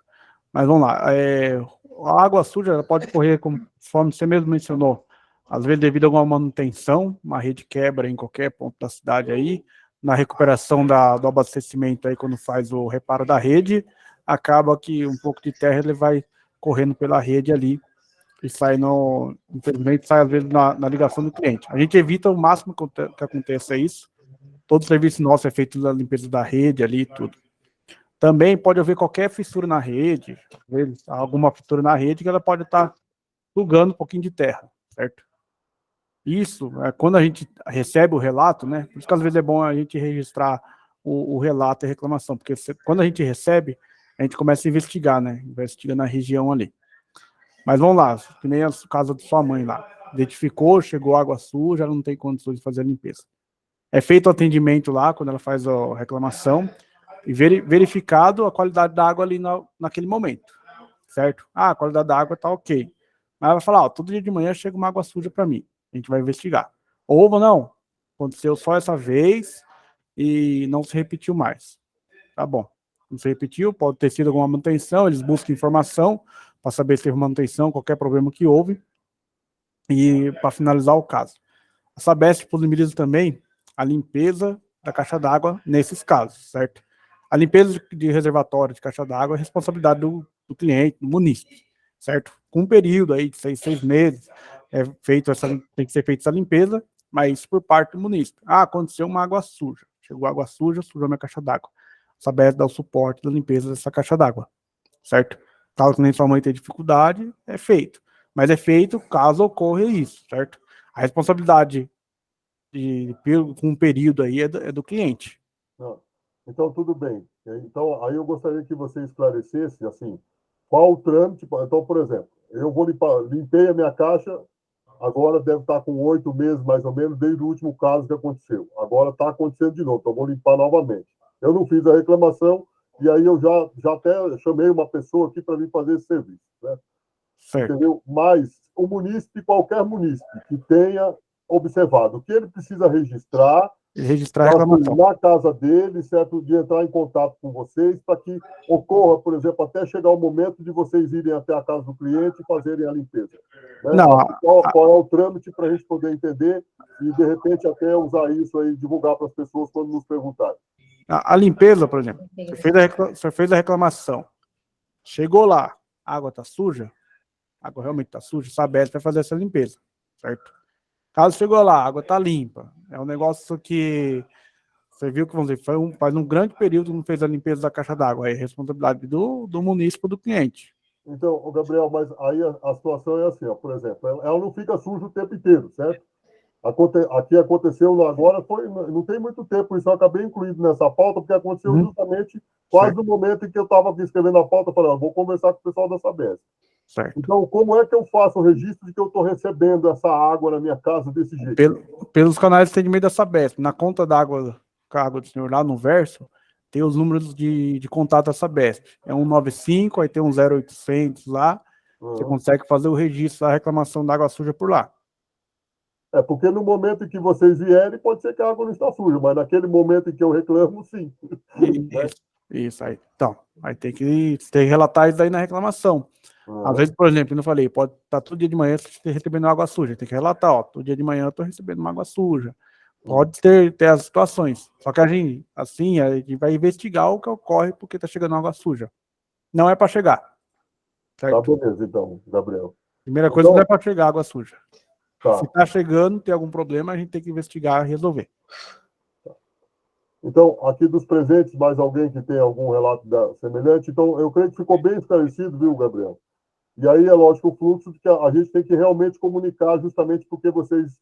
Mas vamos lá. A água suja ela pode correr, conforme você mesmo mencionou, às vezes devido a alguma manutenção, uma rede quebra em qualquer ponto da cidade aí, na recuperação do abastecimento aí, quando faz o reparo da rede, acaba que um pouco de terra ele vai correndo pela rede ali e sai infelizmente sai às vezes na ligação do cliente. A gente evita o máximo que aconteça isso. Todo serviço nosso é feito na limpeza da rede ali e tudo. Também pode haver qualquer fissura na rede, às vezes alguma fissura na rede que ela pode estar sugando um pouquinho de terra, certo? Isso, quando a gente recebe o relato, né? Por isso que às vezes é bom a gente registrar o relato e a reclamação, porque quando a gente recebe, a gente começa a investigar, né? Investiga na região ali. Mas vamos lá, que nem o caso da sua mãe lá. Identificou, chegou água suja, ela não tem condições de fazer a limpeza. É feito o atendimento lá, quando ela faz a reclamação, e verificado a qualidade da água ali naquele momento, certo? A qualidade da água tá ok. Mas ela vai falar, ó, todo dia de manhã chega uma água suja para mim. A gente vai investigar. Ou não, aconteceu só essa vez e não se repetiu mais. Tá bom. Não se repetiu, pode ter sido alguma manutenção, eles buscam informação para saber se teve manutenção, qualquer problema que houve, e para finalizar o caso. A Sabesp disponibiliza também a limpeza da caixa d'água nesses casos, certo? A limpeza de reservatório de caixa d'água é responsabilidade do cliente, do munícipe, certo? Com um período aí de 6 meses, tem que ser feita essa limpeza, mas por parte do munícipe. Ah, aconteceu uma água suja. Chegou água suja, sujou minha caixa d'água. A Sabesp dá o suporte da limpeza dessa caixa d'água, certo? Caso nem sua mãe tenha dificuldade, é feito. Mas é feito caso ocorra isso, certo? A responsabilidade com um período aí é do cliente. Não. Então, tudo bem. Então, aí eu gostaria que você esclarecesse, assim, qual o trâmite. Então, por exemplo, eu vou limpei a minha caixa, agora deve estar com 8 meses, mais ou menos, desde o último caso que aconteceu. Agora está acontecendo de novo, então vou limpar novamente. Eu não fiz a reclamação, e aí eu já até chamei uma pessoa aqui para vir fazer esse serviço, né? Certo. Entendeu? Mas o munícipe, qualquer munícipe que tenha observado o que ele precisa registrar a reclamação na casa dele, certo? De entrar em contato com vocês para que ocorra, por exemplo, até chegar o momento de vocês irem até a casa do cliente e fazerem a limpeza. Né? Não, qual é o trâmite para a gente poder entender e, de repente, até usar isso aí, divulgar para as pessoas quando nos perguntarem. A limpeza, por exemplo, você fez a reclamação, chegou lá, a água está suja, a água realmente está suja, Sabesp vai fazer essa limpeza, certo? Caso chegou lá, a água está limpa, é um negócio que você viu que, vamos dizer, faz um grande período que não fez a limpeza da caixa d'água, aí é responsabilidade do munícipe, do cliente. Então, Gabriel, mas aí a situação é assim, ó, por exemplo, ela não fica suja o tempo inteiro, certo? Aqui aconteceu agora, não tem muito tempo, isso eu acabei incluindo nessa pauta, porque aconteceu justamente quase no momento em que eu estava escrevendo a pauta, eu falei, vou conversar com o pessoal da Sabesp. Certo. Então, como é que eu faço o registro de que eu estou recebendo essa água na minha casa desse jeito? Pelos canais de atendimento da Sabesp. Na conta d'água, do senhor lá no verso, tem os números de contato da Sabesp. É 195, aí tem um 0800 lá, você consegue fazer o registro da reclamação da água suja por lá. É, porque no momento em que vocês vierem, pode ser que a água não está suja, mas naquele momento em que eu reclamo, sim. Isso aí. Então, aí tem que relatar isso aí na reclamação. Às vezes, por exemplo, eu falei, pode estar todo dia de manhã recebendo água suja. Tem que relatar, ó, todo dia de manhã eu estou recebendo uma água suja. Pode ter as situações. Só que a gente vai investigar o que ocorre porque está chegando água suja. Não é para chegar. Certo? Tá, beleza, então, Gabriel. Primeira coisa, não é para chegar água suja. Tá. Se está chegando, tem algum problema, a gente tem que investigar e resolver. Então, aqui dos presentes, mais alguém que tem algum relato semelhante? Então, eu creio que ficou bem esclarecido, viu, Gabriel? E aí, é lógico, o fluxo de que a gente tem que realmente comunicar, justamente porque vocês,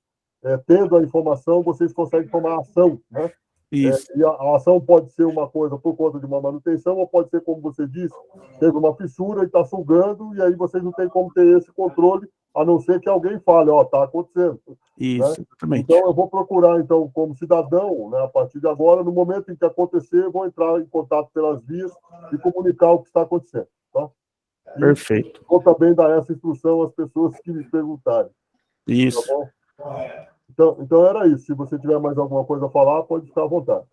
tendo a informação, vocês conseguem tomar ação, né? Isso. E a ação pode ser uma coisa por conta de uma manutenção, ou pode ser, como você disse, teve uma fissura e está sugando, e aí vocês não têm como ter esse controle, a não ser que alguém fale, ó, está acontecendo. Isso, né? Exatamente. Então, eu vou procurar, então, como cidadão, né, a partir de agora, no momento em que acontecer, eu vou entrar em contato pelas vias e comunicar o que está acontecendo. Tá? E perfeito. vou também dar essa instrução às pessoas que me perguntarem. Isso. Tá bom? Então, era isso. Se você tiver mais alguma coisa a falar, pode ficar à vontade.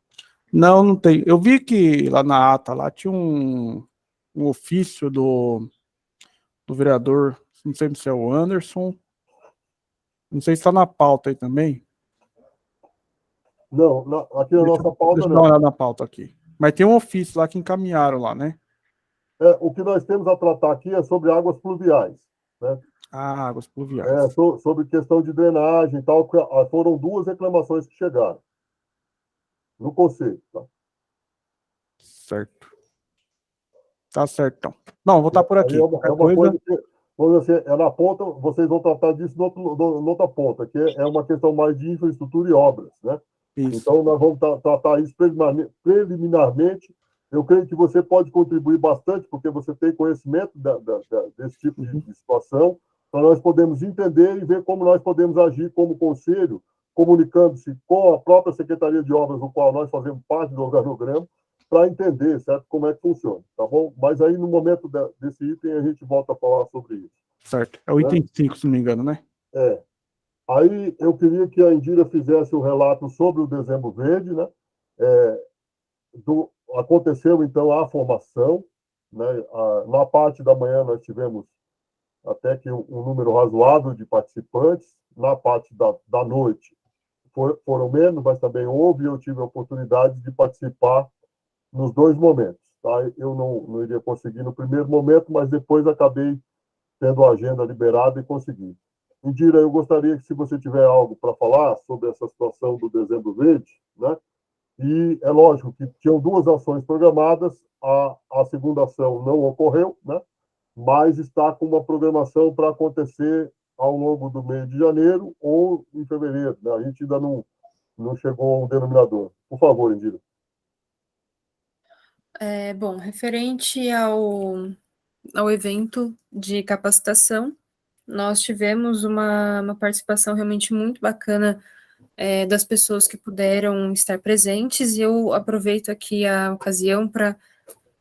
Não tem. Eu vi que lá na ata lá tinha um ofício do vereador, não sei se é o Anderson, não sei se está na pauta aí também. Não, aqui na nossa pauta deixa eu não. dar uma olhada na pauta aqui. Mas tem um ofício lá que encaminharam lá, né? O que nós temos a tratar aqui é sobre águas pluviais. Né? Águas pluviais. Sobre questão de drenagem e tal. Foram 2 reclamações que chegaram no conselho. Tá? Certo. Tá certo, então. Não, vou estar por aqui. É uma coisa que, vamos dizer, na ponta, vocês vão tratar disso noutra ponta, que é uma questão mais de infraestrutura e obras. Né? Isso. Então, nós vamos tratar isso preliminarmente. Eu creio que você pode contribuir bastante, porque você tem conhecimento desse tipo de situação, para nós podermos entender e ver como nós podemos agir como conselho comunicando-se com a própria Secretaria de Obras, do qual nós fazemos parte do organograma, para entender, certo, como é que funciona, tá bom? Mas aí, no momento desse item, a gente volta a falar sobre isso. Certo. É o item 5, se não me engano, né? É. Aí eu queria que a Indira fizesse o relato sobre o Dezembro Verde, né? Aconteceu, então, a formação, né? Na parte da manhã nós tivemos até que um número razoável de participantes, na parte da noite foram menos, mas também houve, e eu tive a oportunidade de participar nos dois momentos. Tá? Eu não iria conseguir no primeiro momento, mas depois acabei tendo a agenda liberada e consegui. Indira, eu gostaria que, se você tiver algo para falar sobre essa situação do Dezembro Verde, né? E é lógico que tinham duas ações programadas, a segunda ação não ocorreu, né? Mas está com uma programação para acontecer ao longo do mês de janeiro ou em fevereiro. Né? A gente ainda não chegou a um denominador. Por favor, Indira. Bom, referente ao evento de capacitação, nós tivemos uma participação realmente muito bacana das pessoas que puderam estar presentes, e eu aproveito aqui a ocasião para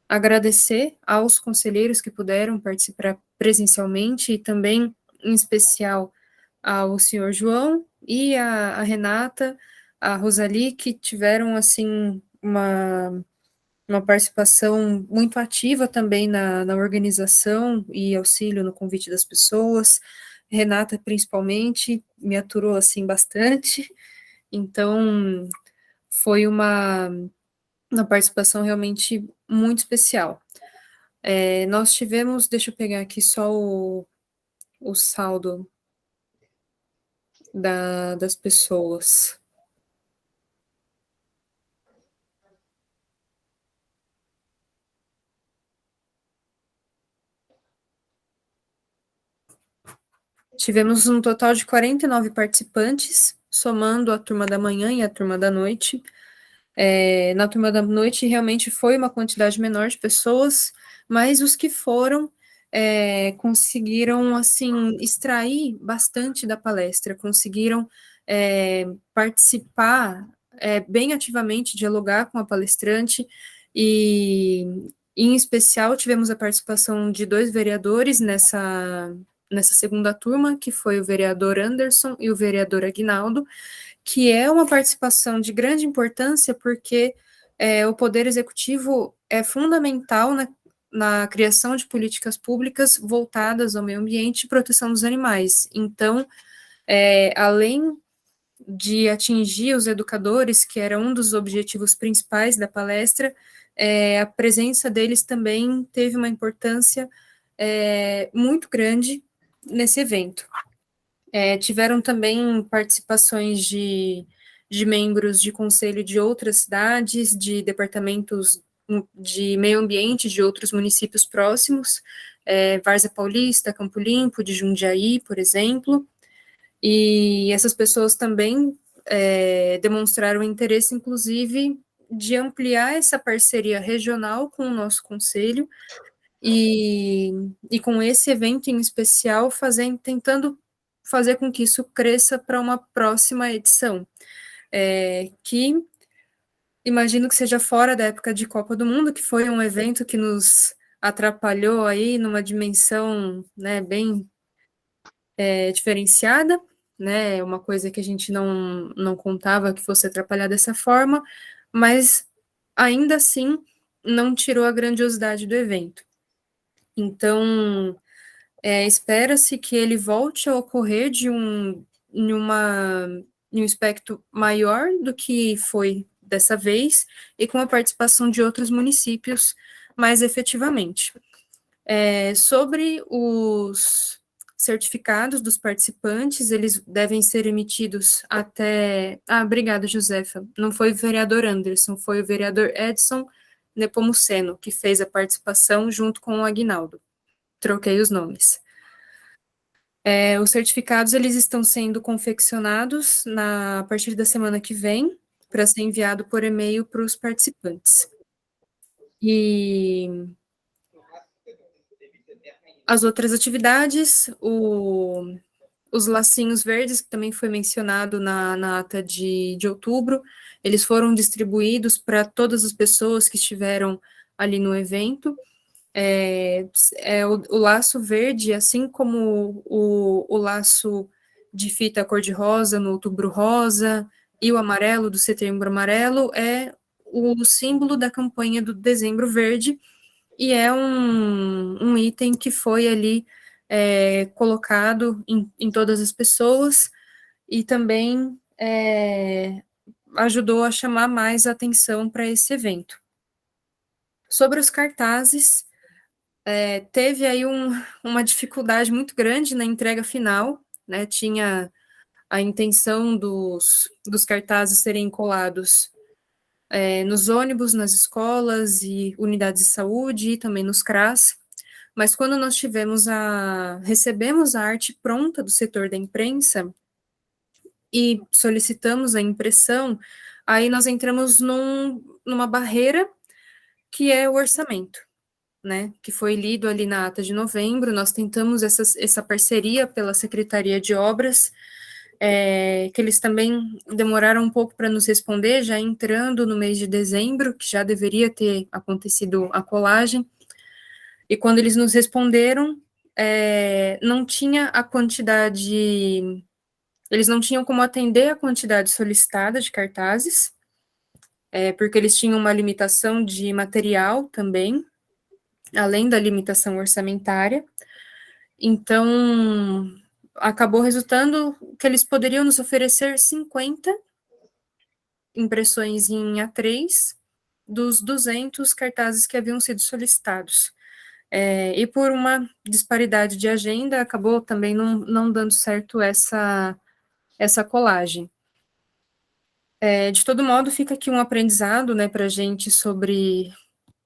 agradecer aos conselheiros que puderam participar presencialmente, e também, em especial, ao senhor João e a Renata, a Rosali, que tiveram, assim, uma participação muito ativa também na organização e auxílio no convite das pessoas. Renata, principalmente, me aturou, assim, bastante. Então, foi uma participação realmente muito especial. Nós tivemos, deixa eu pegar aqui só o saldo das pessoas. Tivemos um total de 49 participantes, somando a turma da manhã e a turma da noite. Na turma da noite, realmente foi uma quantidade menor de pessoas, mas os que foram conseguiram, assim, extrair bastante da palestra, conseguiram participar bem ativamente, dialogar com a palestrante, e, em especial, tivemos a participação de 2 vereadores nessa segunda turma, que foi o vereador Anderson e o vereador Aguinaldo, que é uma participação de grande importância, porque o Poder Executivo é fundamental na criação de políticas públicas voltadas ao meio ambiente e proteção dos animais. Então, além de atingir os educadores, que era um dos objetivos principais da palestra, a presença deles também teve uma importância muito grande nesse evento. Tiveram também participações de membros de conselho de outras cidades, de departamentos de meio ambiente de outros municípios próximos, Várzea Paulista, Campo Limpo, de Jundiaí, por exemplo, e essas pessoas também demonstraram interesse, inclusive, de ampliar essa parceria regional com o nosso conselho, e com esse evento em especial, tentando fazer com que isso cresça para uma próxima edição, que imagino que seja fora da época de Copa do Mundo, que foi um evento que nos atrapalhou aí numa dimensão, né, bem diferenciada, né, uma coisa que a gente não contava que fosse atrapalhar dessa forma, mas ainda assim não tirou a grandiosidade do evento. Então, espera-se que ele volte a ocorrer em um aspecto maior do que foi dessa vez, e com a participação de outros municípios mais efetivamente. Sobre os certificados dos participantes, eles devem ser emitidos até... obrigada, Josefa. Não foi o vereador Anderson, foi o vereador Edson Nepomuceno, que fez a participação junto com o Aguinaldo. Troquei os nomes. Os certificados, eles estão sendo confeccionados a partir da semana que vem, para ser enviado por e-mail para os participantes. E as outras atividades, Os lacinhos verdes, que também foi mencionado na ata de outubro, eles foram distribuídos para todas as pessoas que estiveram ali no evento. O laço verde, assim como o laço de fita cor-de-rosa no Outubro Rosa e o amarelo do Setembro Amarelo, é o símbolo da campanha do Dezembro Verde, e é um item que foi ali colocado em todas as pessoas, e também ajudou a chamar mais atenção para esse evento. Sobre os cartazes, teve aí uma dificuldade muito grande na entrega final, né? Tinha a intenção dos cartazes serem colados nos ônibus, nas escolas e unidades de saúde, e também nos CRAS, mas quando nós recebemos a arte pronta do setor da imprensa e solicitamos a impressão, aí nós entramos numa barreira que é o orçamento, né, que foi lido ali na ata de novembro. Nós tentamos essa parceria pela Secretaria de Obras, que eles também demoraram um pouco para nos responder, já entrando no mês de dezembro, que já deveria ter acontecido a colagem, e quando eles nos responderam, não tinha a quantidade, eles não tinham como atender a quantidade solicitada de cartazes, porque eles tinham uma limitação de material também, além da limitação orçamentária. Então, acabou resultando que eles poderiam nos oferecer 50 impressões em A3 dos 200 cartazes que haviam sido solicitados. E por uma disparidade de agenda, acabou também não dando certo essa colagem. De todo modo, fica aqui um aprendizado, né, para a gente sobre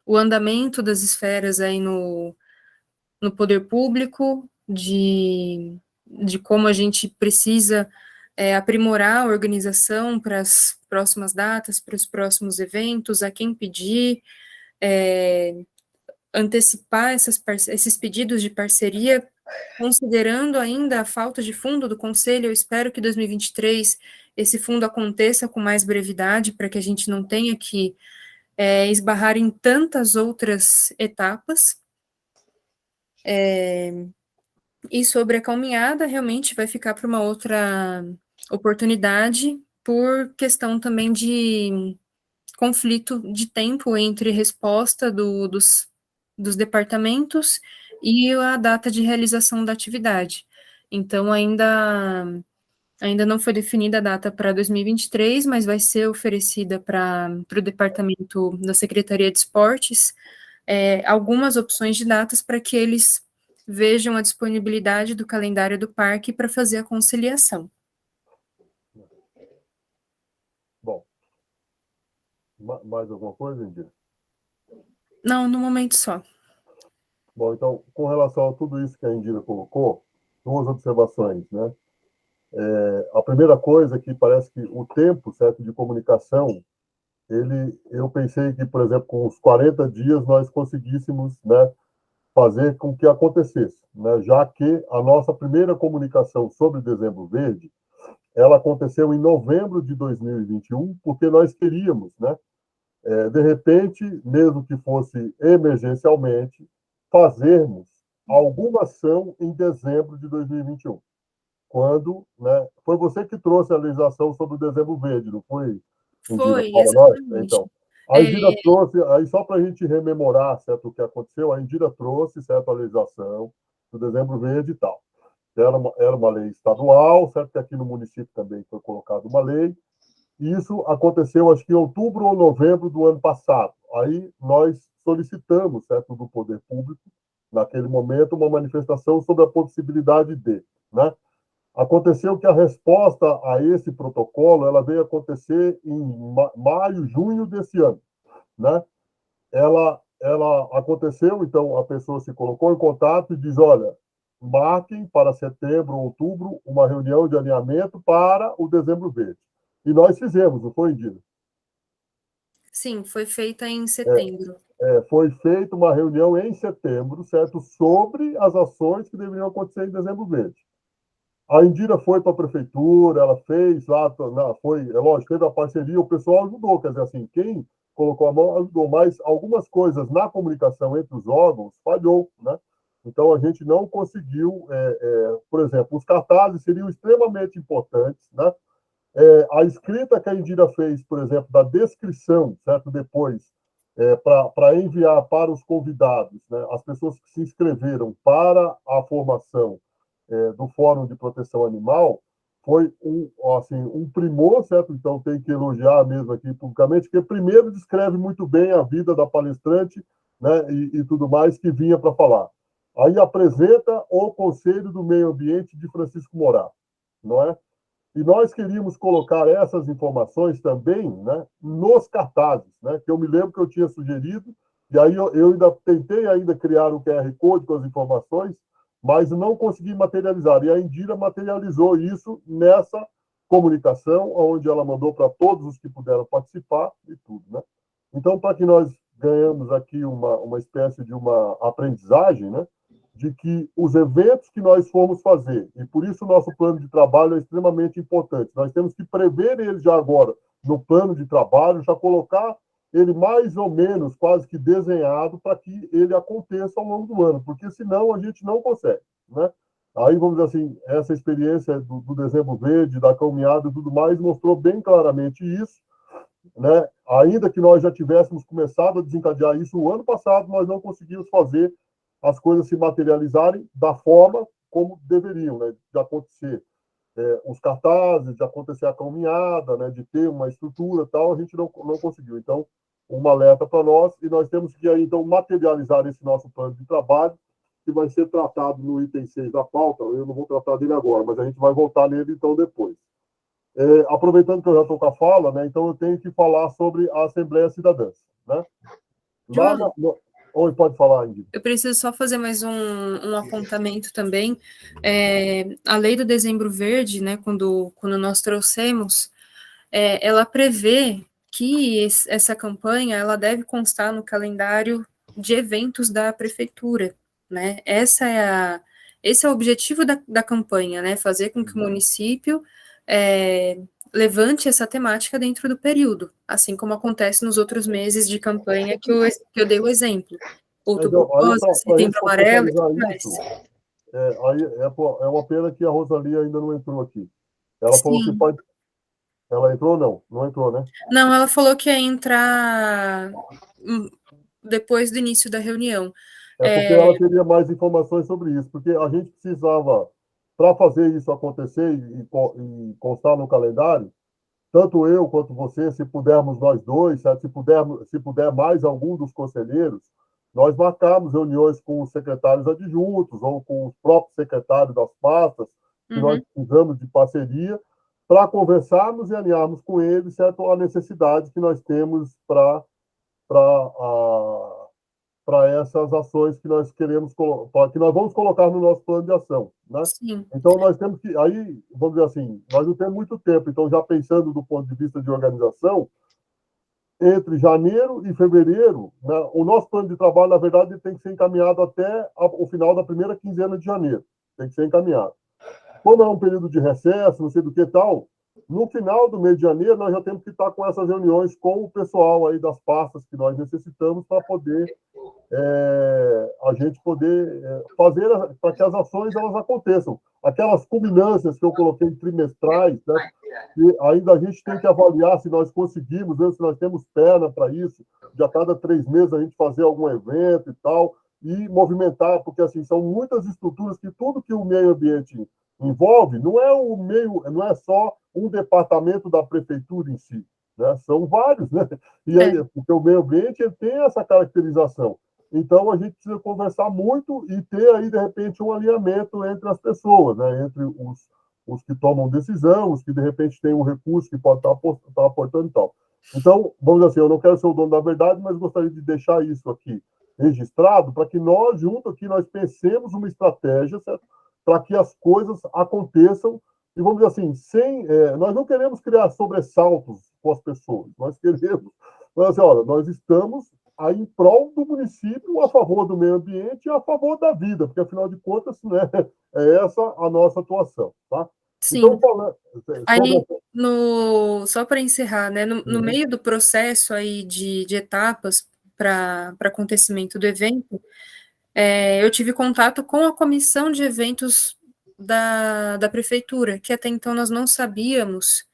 o andamento das esferas aí no poder público, de como a gente precisa aprimorar a organização para as próximas datas, para os próximos eventos, a quem pedir, antecipar esses pedidos de parceria, considerando ainda a falta de fundo do Conselho. Eu espero que em 2023 esse fundo aconteça com mais brevidade, para que a gente não tenha que esbarrar em tantas outras etapas. E sobre a caminhada, realmente vai ficar para uma outra oportunidade, por questão também de conflito de tempo entre resposta dos departamentos e a data de realização da atividade. Então, ainda não foi definida a data para 2023, mas vai ser oferecida para o departamento da Secretaria de Esportes algumas opções de datas para que eles vejam a disponibilidade do calendário do parque para fazer a conciliação. Bom, mais alguma coisa, Indira? Não, no momento só. Bom, então, com relação a tudo isso que a Indira colocou, duas observações, né? A primeira coisa é que parece que o tempo, certo, de comunicação, eu pensei que, por exemplo, com os 40 dias nós conseguíssemos, né, fazer com que acontecesse, né? Já que a nossa primeira comunicação sobre Dezembro Verde, ela aconteceu em novembro de 2021, porque nós queríamos, né, de repente, mesmo que fosse emergencialmente, fazermos alguma ação em dezembro de 2021. Quando, né, foi você que trouxe a legislação sobre o Dezembro Verde, não foi, Indira? Foi, Para nós? exatamente. Então, a Indira trouxe, aí só para a gente rememorar, certo, o que aconteceu, a Indira trouxe, certo, a legislação do Dezembro Verde e tal. Era uma lei estadual, certo, que aqui no município também foi colocada uma lei. E isso aconteceu, acho que em outubro ou novembro do ano passado. Aí nós solicitamos, certo, do poder público, naquele momento, uma manifestação sobre a possibilidade de, né? Aconteceu que a resposta a esse protocolo, ela veio acontecer em maio, junho desse ano, né? Ela aconteceu, então a pessoa se colocou em contato e diz, olha, marquem para setembro, outubro, uma reunião de alinhamento para o Dezembro Verde. E nós fizemos, não foi, Indira? Sim, foi feita em setembro. Foi feita uma reunião em setembro, certo, sobre as ações que deveriam acontecer em Dezembro Verde. A Indira foi para a prefeitura, ela fez lá, foi, é lógico, teve a parceria, o pessoal ajudou, quer dizer, assim, quem colocou a mão ajudou, mas algumas coisas na comunicação entre os órgãos falhou, né? Então, a gente não conseguiu, por exemplo, os cartazes seriam extremamente importantes, né? A escrita que a Indira fez, por exemplo, da descrição, certo? Depois, para enviar para os convidados, né? As pessoas que se inscreveram para a formação do Fórum de Proteção Animal, foi um primor, certo? Então, tem que elogiar mesmo aqui publicamente, porque primeiro descreve muito bem a vida da palestrante, né? E tudo mais que vinha para falar. Aí apresenta o Conselho do Meio Ambiente de Francisco Morato, não é? E nós queríamos colocar essas informações também, né, nos cartazes, né, que eu me lembro que eu tinha sugerido, e aí eu ainda tentei ainda criar o QR Code com as informações, mas não consegui materializar. E a Indira materializou isso nessa comunicação, onde ela mandou para todos os que puderam participar e tudo, né? Então, para que nós ganhamos aqui uma espécie de uma aprendizagem, né, de que os eventos que nós formos fazer, e por isso o nosso plano de trabalho é extremamente importante, nós temos que prever ele já agora no plano de trabalho, já colocar ele mais ou menos quase que desenhado para que ele aconteça ao longo do ano, porque senão a gente não consegue, né? Aí, vamos dizer assim, essa experiência do Dezembro Verde, da caminhada e tudo mais, mostrou bem claramente isso, né? Ainda que nós já tivéssemos começado a desencadear isso o ano passado, nós não conseguimos fazer as coisas se materializarem da forma como deveriam, né? De acontecer os cartazes, de acontecer a caminhada, né? De ter uma estrutura e tal, a gente não conseguiu. Então, uma alerta para nós, e nós temos que aí, então, materializar esse nosso plano de trabalho, que vai ser tratado no item 6 da pauta. Eu não vou tratar dele agora, mas a gente vai voltar nele, então, depois. Aproveitando que eu já estou com a fala, né? Então, eu tenho que falar sobre a Assembleia Cidadã, né? João, Oi, pode falar, Ingrid. eu preciso só fazer mais um apontamento também. A lei do Dezembro Verde, né, quando nós trouxemos, ela prevê que essa campanha ela deve constar no calendário de eventos da prefeitura, né? Esse é o objetivo da campanha, né? Fazer com que o município levante essa temática dentro do período, assim como acontece nos outros meses de campanha que eu dei o exemplo. Outubro Rosa, Setembro Amarelo e tudo mais. Aí é uma pena que a Rosalia ainda não entrou aqui. Ela falou que pode... Ela entrou ou não? Não entrou, né? Não, ela falou que ia entrar depois do início da reunião. Porque ela teria mais informações sobre isso, porque a gente precisava, para fazer isso acontecer e constar no calendário, tanto eu quanto você, se pudermos nós dois, certo? Se puder mais algum dos conselheiros, nós marcamos reuniões com os secretários adjuntos ou com os próprios secretários das pastas, que nós precisamos de parceria, para conversarmos e alinharmos com eles, certo? A necessidade que nós temos para essas ações que nós queremos que nós vamos colocar no nosso plano de ação, né? Sim. Então nós temos que aí, vamos dizer assim, nós não temos muito tempo, então já pensando do ponto de vista de organização, entre janeiro e fevereiro, né, o nosso plano de trabalho, na verdade, tem que ser encaminhado até o final da primeira quinzena de janeiro, tem que ser encaminhado. Como é um período de recesso, não sei do que tal, no final do mês de janeiro, nós já temos que estar com essas reuniões com o pessoal aí das pastas que nós necessitamos para poder a gente poder fazer para que as ações elas aconteçam. Aquelas culminâncias que eu coloquei trimestrais, né, e ainda a gente tem que avaliar se nós conseguimos, né, se nós temos perna para isso, de a cada 3 meses a gente fazer algum evento e tal, e movimentar, porque assim, são muitas estruturas que tudo que o meio ambiente envolve não é só um departamento da prefeitura em si, né? São vários, né? E aí, porque o meio ambiente ele tem essa caracterização. Então, a gente precisa conversar muito e ter aí, de repente, um alinhamento entre as pessoas, né? Entre os que tomam decisão, os que, de repente, têm um recurso que pode estar aportando e tal. Então, vamos dizer assim, eu não quero ser o dono da verdade, mas gostaria de deixar isso aqui registrado para que nós, junto aqui, nós pensemos uma estratégia, certo? Para que as coisas aconteçam e, vamos dizer assim, nós não queremos criar sobressaltos com as pessoas, nós queremos, assim, olha, nós estamos aí em prol do município, a favor do meio ambiente e a favor da vida, porque, afinal de contas, né, é essa a nossa atuação, tá? Sim. Então, falando aí, só para encerrar, né, no Uhum. meio do processo aí de etapas para acontecimento do evento, eu tive contato com a comissão de eventos da prefeitura, que até então nós não sabíamos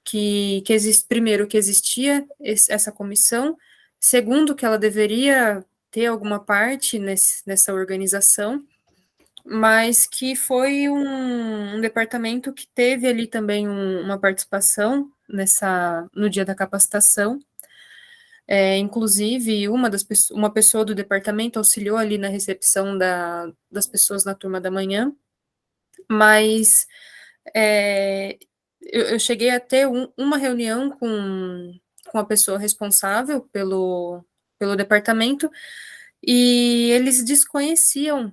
que primeiro, que existia essa comissão, segundo, que ela deveria ter alguma parte nessa organização, mas que foi um departamento que teve ali também uma participação no dia da capacitação. Inclusive, uma pessoa do departamento auxiliou ali na recepção das pessoas na turma da manhã, mas eu cheguei a ter uma reunião com a pessoa responsável pelo departamento, e eles desconheciam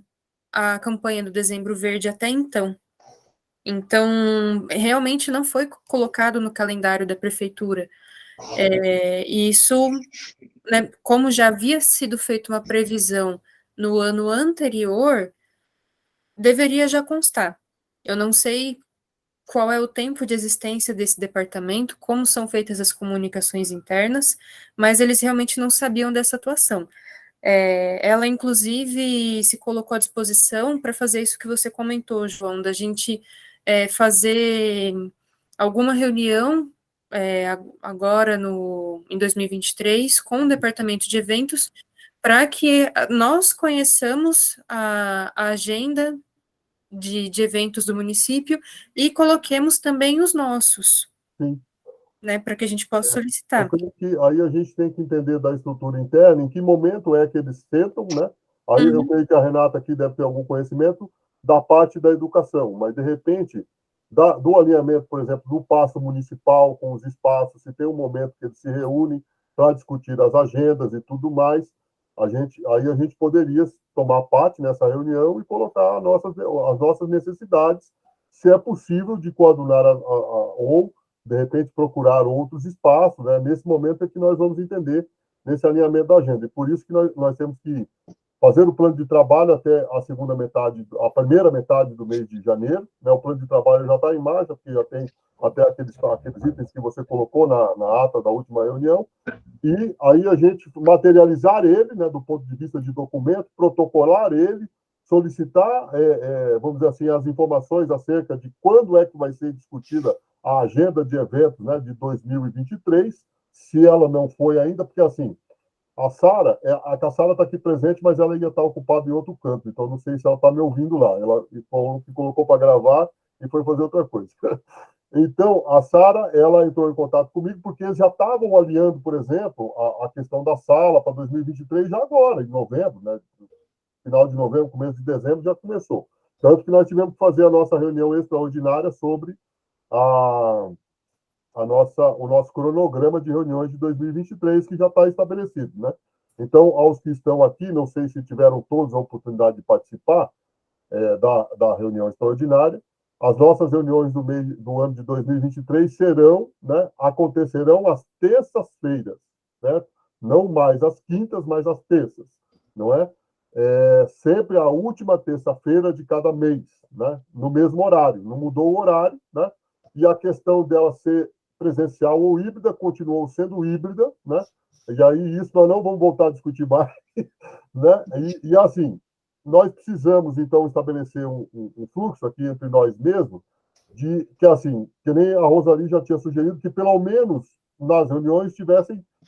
a campanha do Dezembro Verde até então. Então, realmente não foi colocado no calendário da prefeitura. E isso, né, como já havia sido feita uma previsão no ano anterior, deveria já constar. Eu não sei qual é o tempo de existência desse departamento, como são feitas as comunicações internas, mas eles realmente não sabiam dessa atuação. Ela, inclusive, se colocou à disposição para fazer isso que você comentou, João, da gente fazer alguma reunião agora em 2023 com o departamento de eventos, para que nós conheçamos a agenda de eventos do município e coloquemos também os nossos, Sim. né, para que a gente possa solicitar. Aí a gente tem que entender da estrutura interna, em que momento é que eles sentam, né? Aí eu creio que a Renata aqui deve ter algum conhecimento da parte da educação, mas, de repente, do alinhamento, por exemplo, do paço municipal com os espaços, se tem um momento que eles se reúnem para discutir as agendas e tudo mais, aí a gente poderia tomar parte nessa reunião e colocar as nossas necessidades, se é possível, de coadunar ou, de repente, procurar outros espaços, né? Nesse momento é que nós vamos entender nesse alinhamento da agenda. E por isso que nós temos que fazer o plano de trabalho até a primeira metade do mês de janeiro, né? O plano de trabalho já está em marcha, porque já tem até aqueles itens que você colocou na ata da última reunião, e aí a gente materializar ele, né, do ponto de vista de documento, protocolar ele, solicitar, vamos dizer assim, as informações acerca de quando é que vai ser discutida a agenda de eventos, né, de 2023, se ela não foi ainda, porque assim, a Sara está aqui presente, mas ela ia estar ocupada em outro canto, então não sei se ela está me ouvindo lá. Ela colocou para gravar e foi fazer outra coisa. Então, a Sara, ela entrou em contato comigo porque eles já estavam alinhando, por exemplo, a questão da sala para 2023 já agora, em novembro, né? Final de novembro, começo de dezembro já começou. Tanto que nós tivemos que fazer a nossa reunião extraordinária sobre o nosso cronograma de reuniões de 2023, que já está estabelecido, né? Então, aos que estão aqui, não sei se tiveram todos a oportunidade de participar da reunião extraordinária, as nossas reuniões do ano de 2023 acontecerão às terças-feiras, né? Não mais às quintas, mas às terças, não é? Sempre a última terça-feira de cada mês, né? No mesmo horário, não mudou o horário, né? E a questão dela ser presencial ou híbrida continuou sendo híbrida, né? E aí isso nós não vamos voltar a discutir mais, né? E assim, nós precisamos, então, estabelecer um fluxo aqui entre nós mesmos, que, assim, que nem a Rosali já tinha sugerido, que pelo menos nas reuniões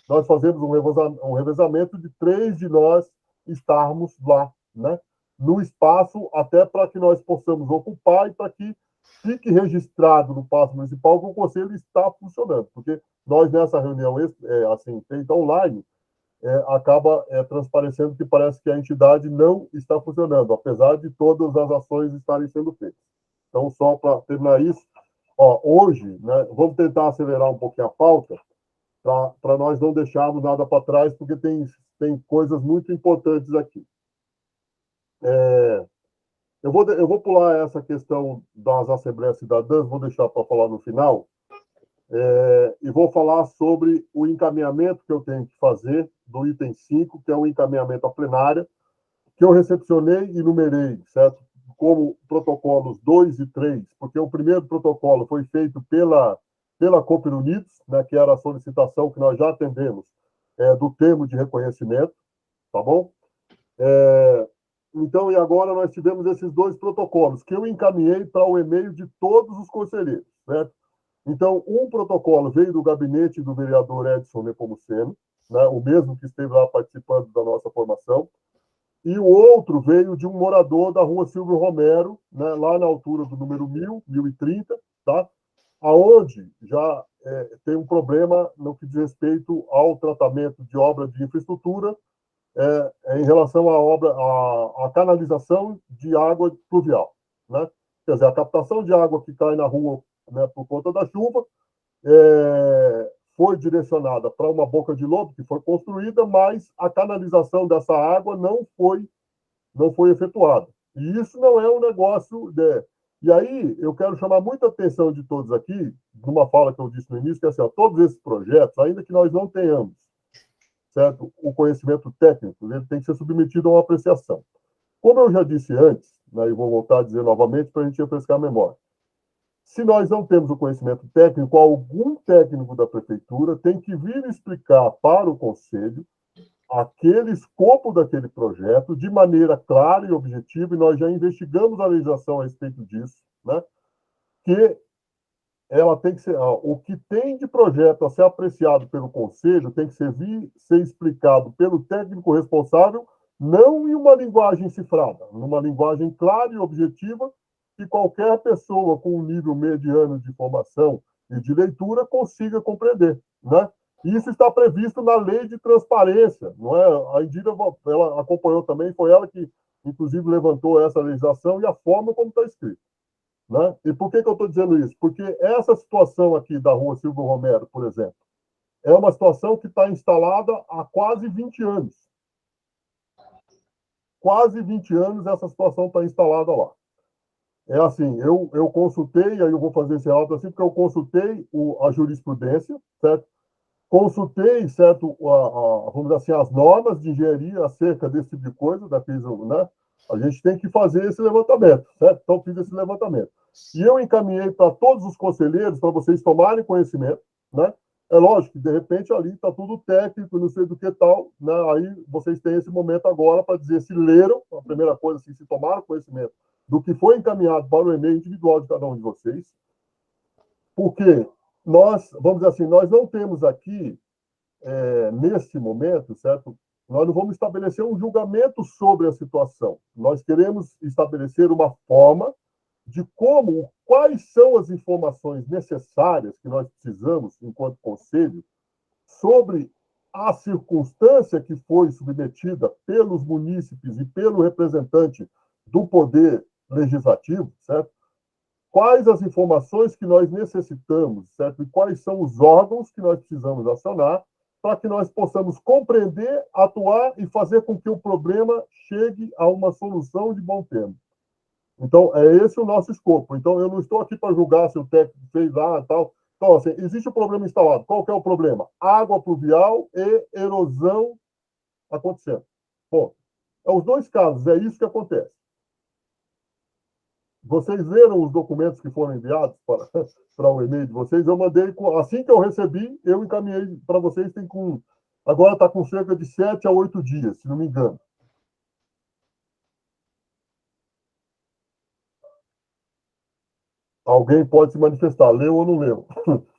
nós fazemos um revezamento de 3 de nós estarmos lá, né? No espaço, até para que nós possamos ocupar e para que fique registrado no Paço Municipal que o Conselho está funcionando, porque nós, nessa reunião assim, feita online, acaba transparecendo que parece que a entidade não está funcionando, apesar de todas as ações estarem sendo feitas. Então, só para terminar isso, hoje, né, vamos tentar acelerar um pouquinho a pauta, para nós não deixarmos nada para trás, porque tem coisas muito importantes aqui. Eu vou pular essa questão das Assembleias Cidadãs, vou deixar para falar no final, e vou falar sobre o encaminhamento que eu tenho que fazer do item 5, que é o encaminhamento à plenária, que eu recepcionei e numerei, certo? Como protocolos 2 e 3, porque o primeiro protocolo foi feito pela Cooper Unidos, né, que era a solicitação que nós já atendemos do termo de reconhecimento, tá bom? Então, e agora nós tivemos esses 2 protocolos, que eu encaminhei para o e-mail de todos os conselheiros, certo? Então, um protocolo veio do gabinete do vereador Edson Nepomuceno, né, o mesmo que esteve lá participando da nossa formação, e o outro veio de um morador da rua Silvio Romero, né, lá na altura do número 1030, tá? Aonde já tem um problema no que diz respeito ao tratamento de obra de infraestrutura em relação à obra, à canalização de água pluvial, né? Quer dizer, a captação de água que cai na rua, né, por conta da chuva, foi direcionada para uma boca de lobo que foi construída, mas a canalização dessa água não foi efetuada. E isso não é um negócio E aí eu quero chamar muita atenção de todos aqui, numa fala que eu disse no início, que é assim, ó, todos esses projetos, ainda que nós não tenhamos, certo, o conhecimento técnico, ele tem que ser submetido a uma apreciação. Como eu já disse antes, né, e vou voltar a dizer novamente para a gente refrescar a memória, se nós não temos o conhecimento técnico, algum técnico da prefeitura tem que vir explicar para o conselho aquele escopo daquele projeto de maneira clara e objetiva, e nós já investigamos a legislação a respeito disso, né? Que ela tem que ser, o que tem de projeto a ser apreciado pelo conselho tem que ser explicado pelo técnico responsável, não em uma linguagem cifrada, numa linguagem clara e objetiva que qualquer pessoa com um nível mediano de formação e de leitura consiga compreender, né? Isso está previsto na lei de transparência, não é? A Indira, ela acompanhou também, foi ela que, inclusive, levantou essa legislação e a forma como está escrito, né? E por que eu estou dizendo isso? Porque essa situação aqui da rua Silvio Romero, por exemplo, é uma situação que está instalada há quase 20 anos. Quase 20 anos essa situação está instalada lá. É assim, eu consultei, aí eu vou fazer esse relato assim, porque eu consultei a jurisprudência, certo? Consultei, certo, vamos dizer assim, as normas de engenharia acerca desse tipo de coisa, né? A gente tem que fazer esse levantamento, certo? Então, fiz esse levantamento. E eu encaminhei para todos os conselheiros, para vocês tomarem conhecimento, né? É lógico que, de repente, ali está tudo técnico, não sei do que tal, né? Aí vocês têm esse momento agora para dizer se leram, a primeira coisa, assim, se tomaram conhecimento do que foi encaminhado para o e-mail individual de cada um de vocês, porque nós, vamos dizer assim, nós não temos aqui, neste momento, certo? Nós não vamos estabelecer um julgamento sobre a situação. Nós queremos estabelecer uma forma de quais são as informações necessárias que nós precisamos, enquanto conselho, sobre a circunstância que foi submetida pelos munícipes e pelo representante do Poder Legislativo, certo? Quais as informações que nós necessitamos, certo? E quais são os órgãos que nós precisamos acionar para que nós possamos compreender, atuar e fazer com que o problema chegue a uma solução de bom termo. Então, é esse o nosso escopo. Então, eu não estou aqui para julgar se o técnico fez lá e tal. Então, assim, existe um problema instalado. Qual que é o problema? Água pluvial e erosão acontecendo. Bom, é os dois casos, é isso que acontece. Vocês leram os documentos que foram enviados para o e-mail de vocês? Eu mandei, assim que eu recebi, eu encaminhei para vocês. Agora está com cerca de 7 a 8 dias, se não me engano. Alguém pode se manifestar, leu ou não leu?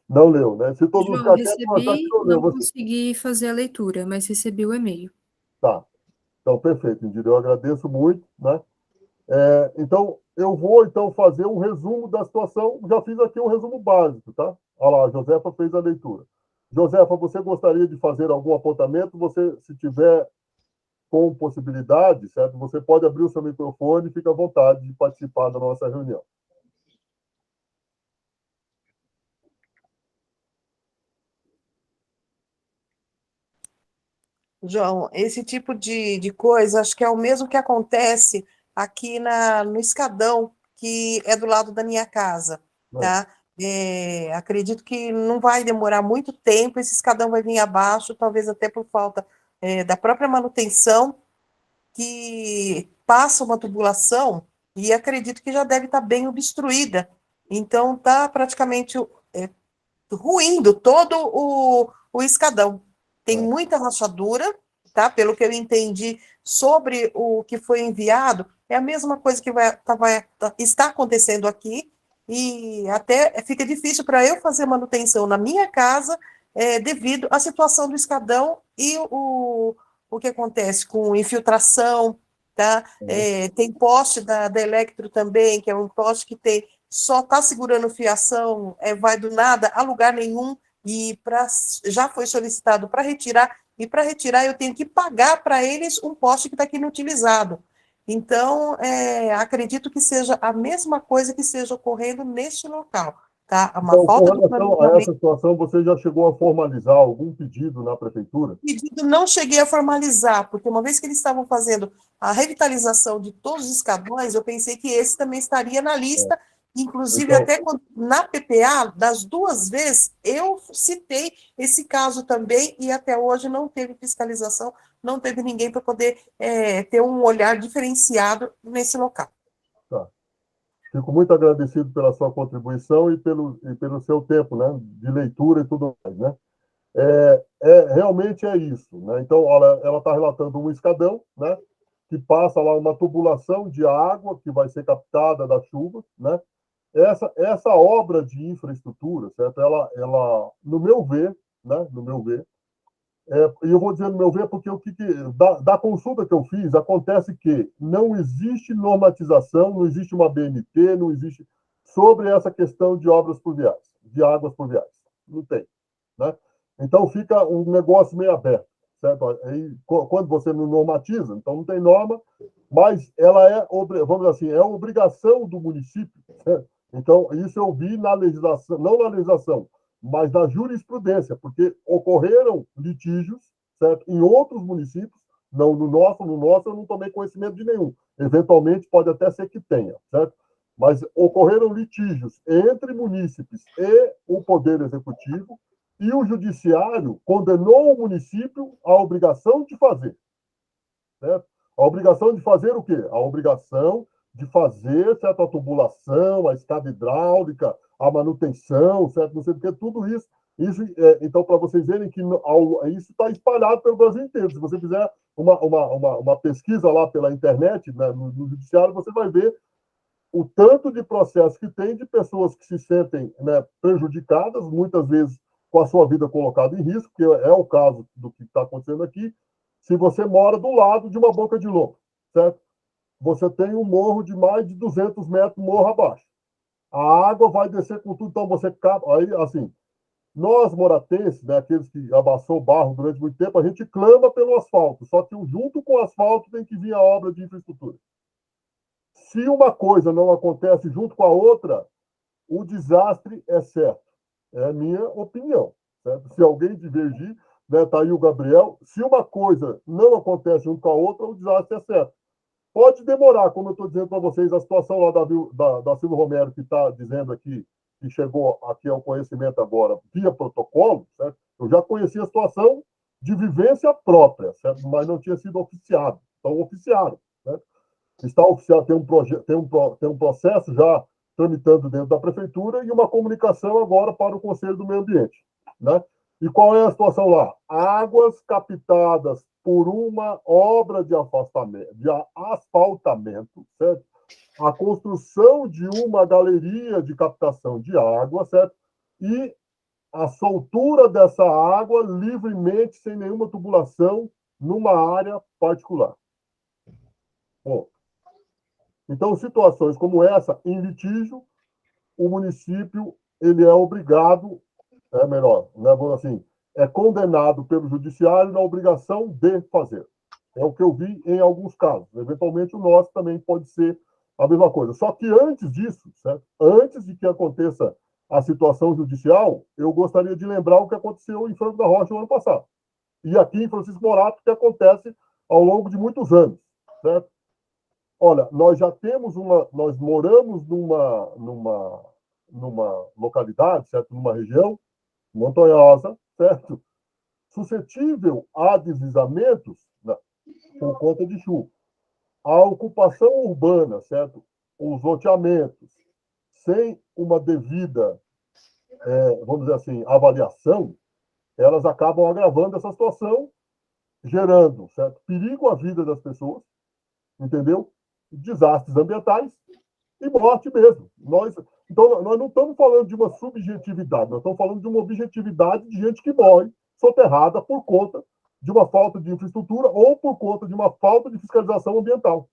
Não leu, né? Se todo mundo João, ficar quieto, recebi, não leu. não consegui fazer a leitura, mas recebi o e-mail. Tá. Então, perfeito, Indira. Eu agradeço muito, né? Então, eu vou fazer um resumo da situação. Já fiz aqui um resumo básico, tá? Olha lá, a Josefa fez a leitura. Josefa, você gostaria de fazer algum apontamento? Você, se tiver com possibilidade, certo? Você pode abrir o seu microfone e fica à vontade de participar da nossa reunião. João, esse tipo de coisa, acho que é o mesmo que acontece aqui no Escadão, que é do lado da minha casa, tá? Acredito que não vai demorar muito tempo, esse escadão vai vir abaixo, talvez até por falta da própria manutenção, que passa uma tubulação e acredito que já deve estar bem obstruída. Então, está praticamente ruindo todo o escadão. Tem muita rachadura, tá? Pelo que eu entendi sobre o que foi enviado, é a mesma coisa que está acontecendo aqui, e até fica difícil para eu fazer manutenção na minha casa, devido à situação do escadão e o que acontece com infiltração, tá? Tem poste da Electro também, que é um poste que só está segurando fiação, vai do nada a lugar nenhum, e já foi solicitado para retirar, e para retirar eu tenho que pagar para eles um poste que está aqui inutilizado. Então, acredito que seja a mesma coisa que esteja ocorrendo neste local. Tá? Uma Então, falta com de relação a planejamento. essa situação, você já chegou a formalizar algum pedido na prefeitura? Pedido não cheguei a formalizar, porque uma vez que eles estavam fazendo a revitalização de todos os escadões, eu pensei que esse também estaria na lista, inclusive Então, até na PPA, das 2 vezes, eu citei esse caso também, e até hoje não teve fiscalização, não teve ninguém para poder ter um olhar diferenciado nesse local. tá. Fico muito agradecido pela sua contribuição e pelo seu tempo, né, de leitura e tudo mais, né? Realmente é isso, né? Então, olha, ela está relatando um escadão, né, que passa lá uma tubulação de água que vai ser captada da chuva, né? Essa obra de infraestrutura, certo? Ela, no meu ver, né, no meu ver, e eu vou dizer no meu ver porque da consulta que eu fiz, acontece que não existe normatização, não existe uma BNT, não existe sobre essa questão de obras pluviais, de águas pluviais. Não tem, né? Então fica um negócio meio aberto, certo? Aí, quando você não normatiza, então não tem norma, mas ela vamos dizer assim, é obrigação do município, certo? Então, isso eu vi na legislação, não na legislação, mas na jurisprudência, porque ocorreram litígios, certo, em outros municípios, não no nosso eu não tomei conhecimento de nenhum. Eventualmente pode até ser que tenha, certo? Mas ocorreram litígios entre munícipes e o Poder Executivo, e o Judiciário condenou o município à obrigação de fazer, certo? A obrigação de fazer o quê? A obrigação de fazer, certo, a tubulação, a escada hidráulica, a manutenção, certo, não sei o que, tudo isso. Então, para vocês verem que isso está espalhado pelo Brasil inteiro. Se você fizer uma pesquisa lá pela internet, né, no Judiciário, você vai ver o tanto de processo que tem de pessoas que se sentem, né, prejudicadas, muitas vezes com a sua vida colocada em risco, que é o caso do que está acontecendo aqui, se você mora do lado de uma boca de lobo, certo? Você tem um morro de mais de 200 metros morro abaixo. A água vai descer com tudo, então você aí, assim, nós moratenses, né, aqueles que abaçou o barro durante muito tempo, a gente clama pelo asfalto, só que junto com o asfalto tem que vir a obra de infraestrutura. Se uma coisa não acontece junto com a outra, o desastre é certo. É a minha opinião, certo? Se alguém divergir, né, tá aí o Gabriel, se uma coisa não acontece junto com a outra, o desastre é certo. Pode demorar, como eu estou dizendo para vocês, a situação lá da Silvia Romero, que está dizendo aqui, que chegou aqui ao conhecimento agora via protocolo, certo? Eu já conhecia a situação de vivência própria, certo? Mas não tinha sido oficiado. Então, oficiaram, certo? Está oficial, tem um processo já tramitando dentro da prefeitura e uma comunicação agora para o Conselho do Meio Ambiente, né? E qual é a situação lá? Águas captadas por uma obra de asfaltamento, certo? A construção de uma galeria de captação de água, certo? E a soltura dessa água livremente, sem nenhuma tubulação, numa área particular. Bom, então, situações como essa, em litígio, o município ele é obrigado, melhor, né, assim, é condenado pelo judiciário na obrigação de fazer. É o que eu vi em alguns casos. Eventualmente, o nosso também pode ser a mesma coisa. Só que antes disso, certo? Antes de que aconteça a situação judicial, eu gostaria de lembrar o que aconteceu em Franco da Rocha no ano passado. E aqui em Francisco Morato, que acontece ao longo de muitos anos, certo? Olha, nós moramos numa localidade, certo? Numa região montanhosa, certo? suscetível a deslizamentos, né, por conta de chuva. A ocupação urbana, certo? Os loteamentos, sem uma devida, vamos dizer assim, avaliação, elas acabam agravando essa situação, gerando, certo, perigo à vida das pessoas, entendeu? Desastres ambientais e morte mesmo. Então, nós não estamos falando de uma subjetividade, nós estamos falando de uma objetividade de gente que morre soterrada por conta de uma falta de infraestrutura ou por conta de uma falta de fiscalização ambiental.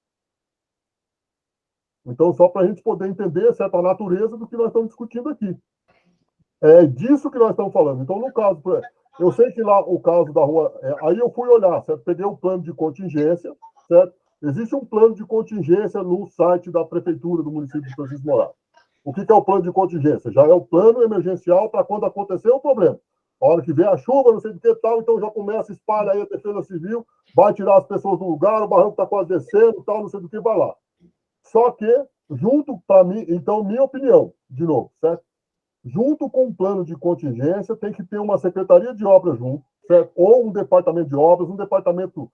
Então, só para a gente poder entender certa natureza do que nós estamos discutindo aqui. É disso que nós estamos falando. Então, no caso, eu sei que lá o caso da rua. Aí eu fui olhar, certo? Peguei o plano de contingência, certo? Existe um plano de contingência no site da Prefeitura do município de Francisco Morato. O que é o plano de contingência? Já é o plano emergencial para quando acontecer o problema. A hora que vem a chuva, não sei do que tal, então já começa, espalha aí a Defesa Civil, vai tirar as pessoas do lugar, o barranco está quase descendo, tal, não sei do que, vai lá. Só que, junto, para mim, então, minha opinião, de novo, certo? Junto com o plano de contingência, tem que ter uma secretaria de obras junto, certo? Ou um departamento de obras, um departamento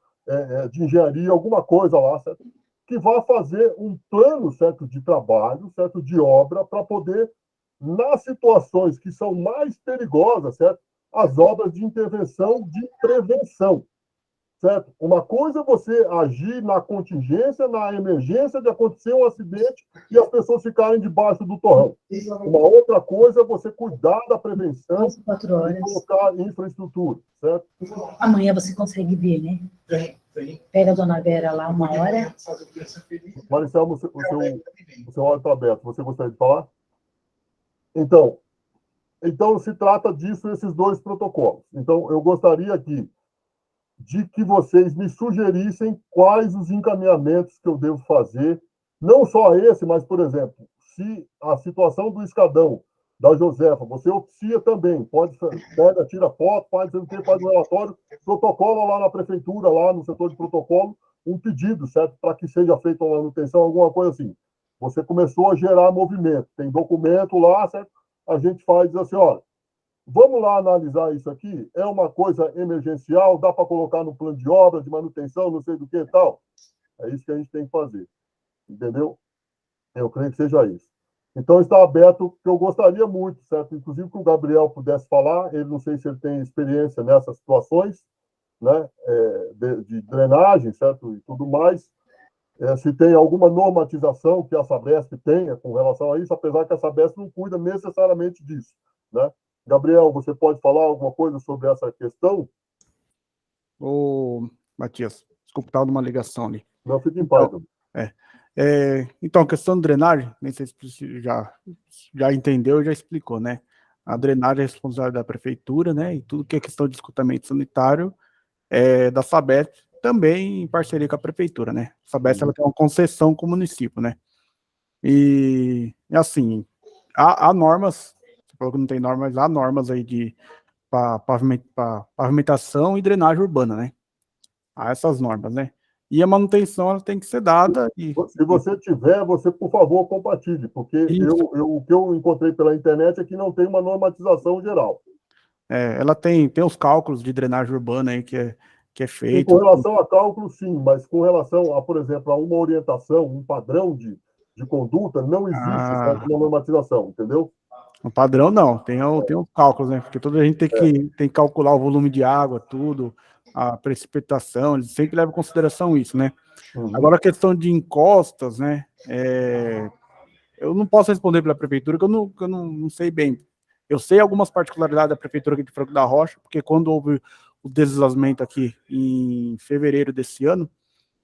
de engenharia, alguma coisa lá, certo? Que vai fazer um plano, certo, de trabalho, certo, de obra, para poder, nas situações que são mais perigosas, certo? As obras de intervenção de prevenção, certo? Uma coisa é você agir na contingência, na emergência de acontecer um acidente e as pessoas ficarem debaixo do torrão. Uma outra coisa é você cuidar da prevenção e colocar infraestrutura, certo? Amanhã você consegue ver, né? Pega a dona Vera lá 1 hora. Maricel, o seu olho está aberto. Você gostaria de falar? Então, se trata disso, esses dois protocolos. Então, eu gostaria aqui de que vocês me sugerissem quais os encaminhamentos que eu devo fazer, não só esse, mas, por exemplo, se a situação do escadão da Josefa, você oficia também, pega, tira foto, faz um relatório, protocolo lá na prefeitura, lá no setor de protocolo, um pedido, certo? Para que seja feita uma manutenção, alguma coisa assim. Você começou a gerar movimento, tem documento lá, certo? A gente faz assim, olha, vamos lá analisar isso aqui, é uma coisa emergencial, dá para colocar no plano de obra, de manutenção, não sei do que e tal. É isso que a gente tem que fazer, entendeu? Eu creio que seja isso. Então, está aberto, que eu gostaria muito, certo? Inclusive que o Gabriel pudesse falar, ele não sei se ele tem experiência nessas situações, né, de drenagem, certo? E tudo mais. Se tem alguma normatização que a Sabesp tenha com relação a isso, apesar que a Sabesp não cuida necessariamente disso, né? Gabriel, você pode falar alguma coisa sobre essa questão? Ô, Matias, desculpa, estava numa ligação ali. Não, fique em paz. Então, a questão de drenagem, nem sei se você já entendeu e já explicou, né? A drenagem é responsabilidade da prefeitura, né? E tudo que é questão de esgotamento sanitário é da Sabesp, também em parceria com a prefeitura, né? A Sabesp, ela tem uma concessão com o município, né? E assim, há normas, você falou que não tem normas, mas há normas aí para pavimentação e drenagem urbana, né? Há essas normas, né? E a manutenção, ela tem que ser dada. Se você tiver, você, por favor, compartilhe, porque o que eu encontrei pela internet é que não tem uma normatização geral. Ela tem os cálculos de drenagem urbana aí que é feito. E com relação a cálculo, sim, mas com relação a, por exemplo, a uma orientação, um padrão de conduta, não existe uma normatização, entendeu? O padrão não, tem os cálculos, né? Porque toda a gente tem que calcular o volume de água, tudo, a precipitação, eles sempre levam em consideração isso, né? Uhum. Agora, a questão de encostas, né? Eu não posso responder pela prefeitura, que eu não sei bem. Eu sei algumas particularidades da prefeitura aqui de Franco da Rocha, porque quando houve o deslizamento aqui em fevereiro desse ano,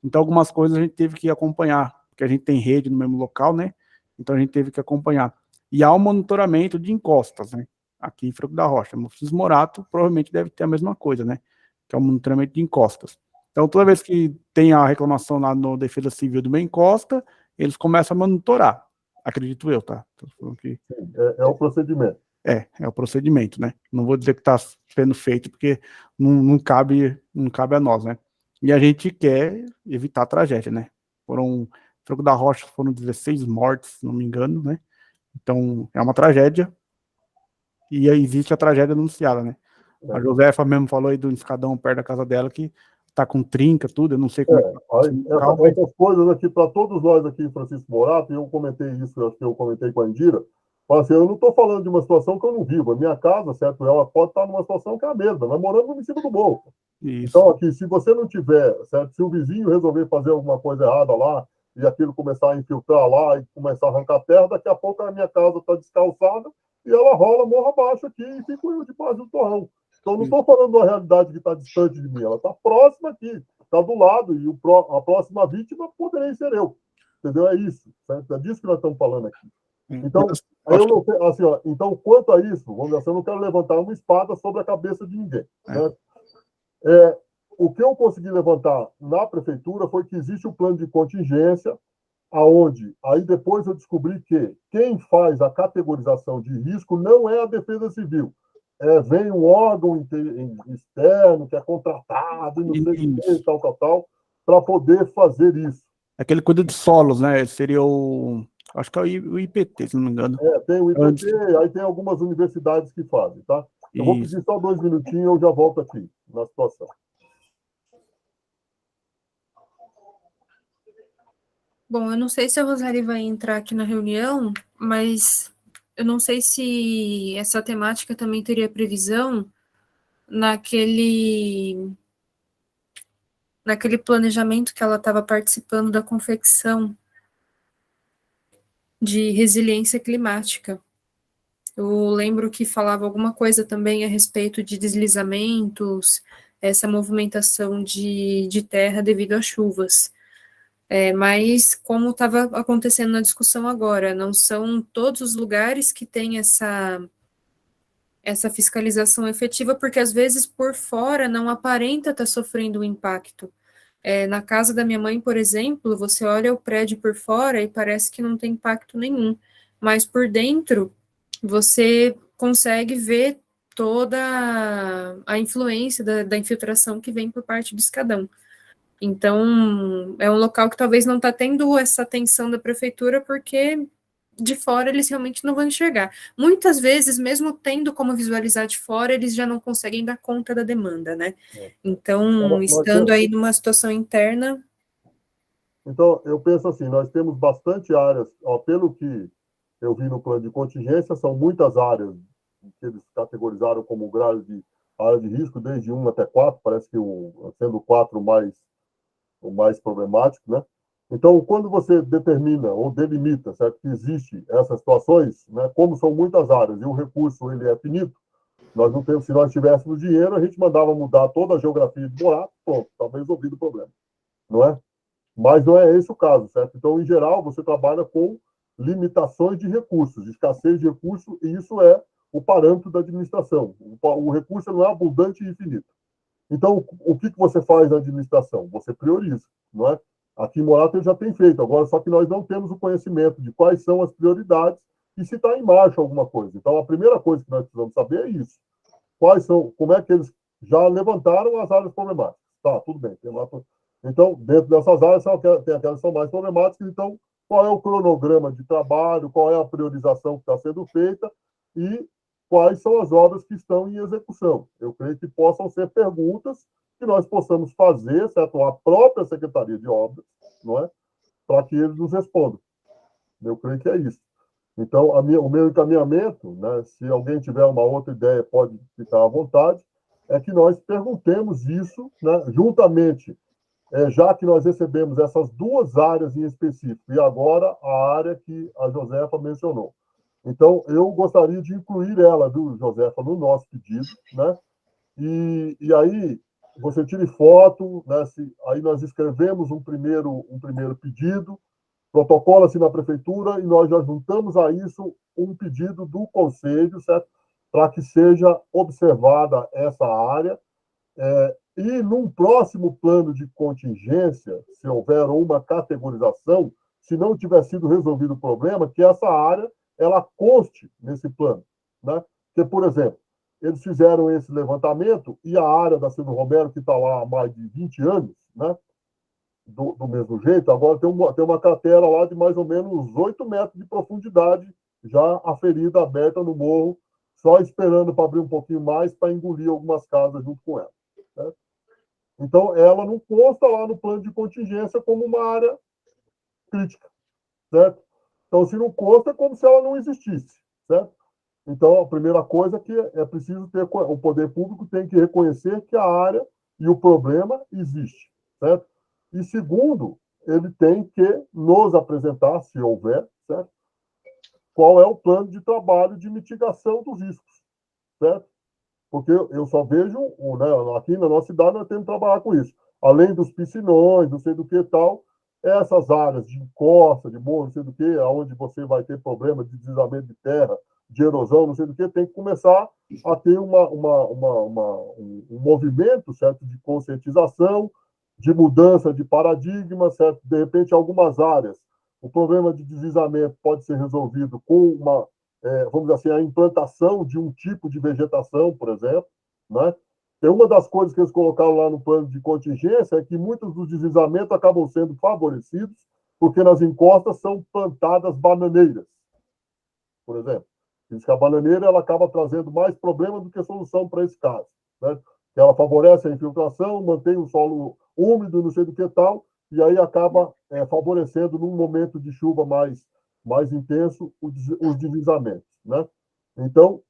então algumas coisas a gente teve que acompanhar, porque a gente tem rede no mesmo local, né? Então a gente teve que acompanhar. E há um monitoramento de encostas, né? Aqui em Franco da Rocha. No Francisco Morato, provavelmente deve ter a mesma coisa, né? Que é o monitoramento de encostas. Então, toda vez que tem a reclamação lá no Defesa Civil de uma encosta, eles começam a monitorar. Acredito eu, tá? É o procedimento. É o procedimento, né? Não vou dizer que está sendo feito, porque não cabe a nós, né? E a gente quer evitar a tragédia, né? Franco da Rocha foram 16 mortes, se não me engano, né? Então, é uma tragédia, e aí existe a tragédia anunciada, né? A Josefa mesmo falou aí do escadão perto da casa dela que tá com trinca, tudo, eu não sei como é que tá. Essas coisas aqui, para todos nós aqui em Francisco Morato, e eu comentei isso, acho que eu comentei com a Indira, assim, eu não estou falando de uma situação que eu não vivo. A minha casa, certo, ela pode estar numa situação que é a mesma, nós moramos em cima do morro. Isso. Então, aqui, se você não tiver, certo, se o vizinho resolver fazer alguma coisa errada lá, e aquilo começar a infiltrar lá e começar a arrancar terra, daqui a pouco a minha casa está descalçada e ela rola morro abaixo aqui e fico eu debaixo do torrão. Então, não estou falando de uma realidade que está distante de mim, ela está próxima aqui, está do lado, e a próxima vítima poderia ser eu. Entendeu? É isso. Certo? É disso que nós estamos falando aqui. Então, eu não sei, assim, ó, então, quanto a isso, vamos dizer assim, eu não quero levantar uma espada sobre a cabeça de ninguém. Né? O que eu consegui levantar na prefeitura foi que existe um plano de contingência, aonde aí depois eu descobri que quem faz a categorização de risco não é a Defesa Civil. Vem um órgão externo que é contratado, não sei o que, tal, para poder fazer isso. Aquele cuida de solos, né? Seria acho que é o IPT, se não me engano. Tem o IPT, aí tem algumas universidades que fazem, tá? Eu vou pedir só 2 minutinhos e eu já volto aqui na situação. Bom, eu não sei se a Roseli vai entrar aqui na reunião, mas eu não sei se essa temática também teria previsão naquele planejamento que ela estava participando da confecção de resiliência climática. Eu lembro que falava alguma coisa também a respeito de deslizamentos, essa movimentação de terra devido às chuvas. Mas como estava acontecendo na discussão agora, não são todos os lugares que têm essa fiscalização efetiva, porque às vezes por fora não aparenta estar sofrendo um impacto. Na casa da minha mãe, por exemplo, você olha o prédio por fora e parece que não tem impacto nenhum, mas por dentro você consegue ver toda a influência da infiltração que vem por parte do escadão. Então, é um local que talvez não está tendo essa atenção da prefeitura, porque de fora eles realmente não vão enxergar. Muitas vezes, mesmo tendo como visualizar de fora, eles já não conseguem dar conta da demanda, né? Então, estando aí numa situação interna... Então, eu penso assim, nós temos bastante áreas, pelo que eu vi no plano de contingência, são muitas áreas que eles categorizaram como grau de área de risco, desde 1 até 4, parece que sendo o 4 o mais problemático, né? Então, quando você determina ou delimita, certo, que existe essas situações, né, como são muitas áreas e o recurso ele é finito, nós não temos, se nós tivéssemos dinheiro, a gente mandava mudar toda a geografia de Morato, pronto, estava resolvido o problema, não é? Mas não é esse o caso, certo? Então, em geral, você trabalha com limitações de recursos, escassez de recursos, e isso é o parâmetro da administração. O recurso não é abundante e infinito. Então, o que você faz na administração? Você prioriza, não é? Aqui em Morato ele já tem feito, agora só que nós não temos o conhecimento de quais são as prioridades e se está em marcha alguma coisa. Então, a primeira coisa que nós precisamos saber é isso. Como é que eles já levantaram as áreas problemáticas? Tá, tudo bem. Então, dentro dessas áreas, tem aquelas que são mais problemáticas. Então, qual é o cronograma de trabalho, qual é a priorização que está sendo feita e quais são as obras que estão em execução. Eu creio que possam ser perguntas que nós possamos fazer, certo? A própria Secretaria de Obras, não é? Para que eles nos respondam. Eu creio que é isso. Então, o meu encaminhamento, né, se alguém tiver uma outra ideia, pode ficar à vontade, é que nós perguntemos isso, né, juntamente, já que nós recebemos essas 2 áreas em específico, e agora a área que a Josefa mencionou. Então, eu gostaria de incluir ela, viu, Josefa, no nosso pedido, né? E aí, você tire foto, né? Aí nós escrevemos um primeiro pedido, protocola-se na prefeitura e nós já juntamos a isso um pedido do conselho, certo? Para que seja observada essa área. E num próximo plano de contingência, se houver uma categorização, se não tiver sido resolvido o problema, que essa área ela conste nesse plano, né? Porque, por exemplo, eles fizeram esse levantamento e a área da Silvio Romero, que está lá há mais de 20 anos, né? Do mesmo jeito, agora tem uma cratera lá de mais ou menos 8 metros de profundidade, já aferida, aberta no morro, só esperando para abrir um pouquinho mais para engolir algumas casas junto com ela. Certo? Então, ela não consta lá no plano de contingência como uma área crítica. Certo? Então, se não consta, é como se ela não existisse. Certo? Então, a primeira coisa é que é preciso ter, o poder público tem que reconhecer que a área e o problema existe. Certo? E segundo, ele tem que nos apresentar, se houver, certo? Qual é o plano de trabalho de mitigação dos riscos, certo? Porque eu só vejo, né, aqui na nossa cidade nós temos que trabalhar com isso. Além dos piscinões, não sei do que e tal, essas áreas de encosta, de morro, não sei do que, onde você vai ter problema de deslizamento de terra, de erosão, não sei do que, tem que começar a ter um movimento, certo, de conscientização, de mudança de paradigma, certo? De repente, algumas áreas, o problema de deslizamento pode ser resolvido com vamos dizer assim, a implantação de um tipo de vegetação, por exemplo, né? E uma das coisas que eles colocaram lá no plano de contingência é que muitos dos deslizamentos acabam sendo favorecidos porque nas encostas são plantadas bananeiras, por exemplo. Diz que a bananeira ela acaba trazendo mais problema do que solução para esse caso, né? Ela favorece a infiltração, mantém o solo úmido, não sei do que tal, e aí acaba favorecendo num momento de chuva mais intenso os deslizamentos, né? Então,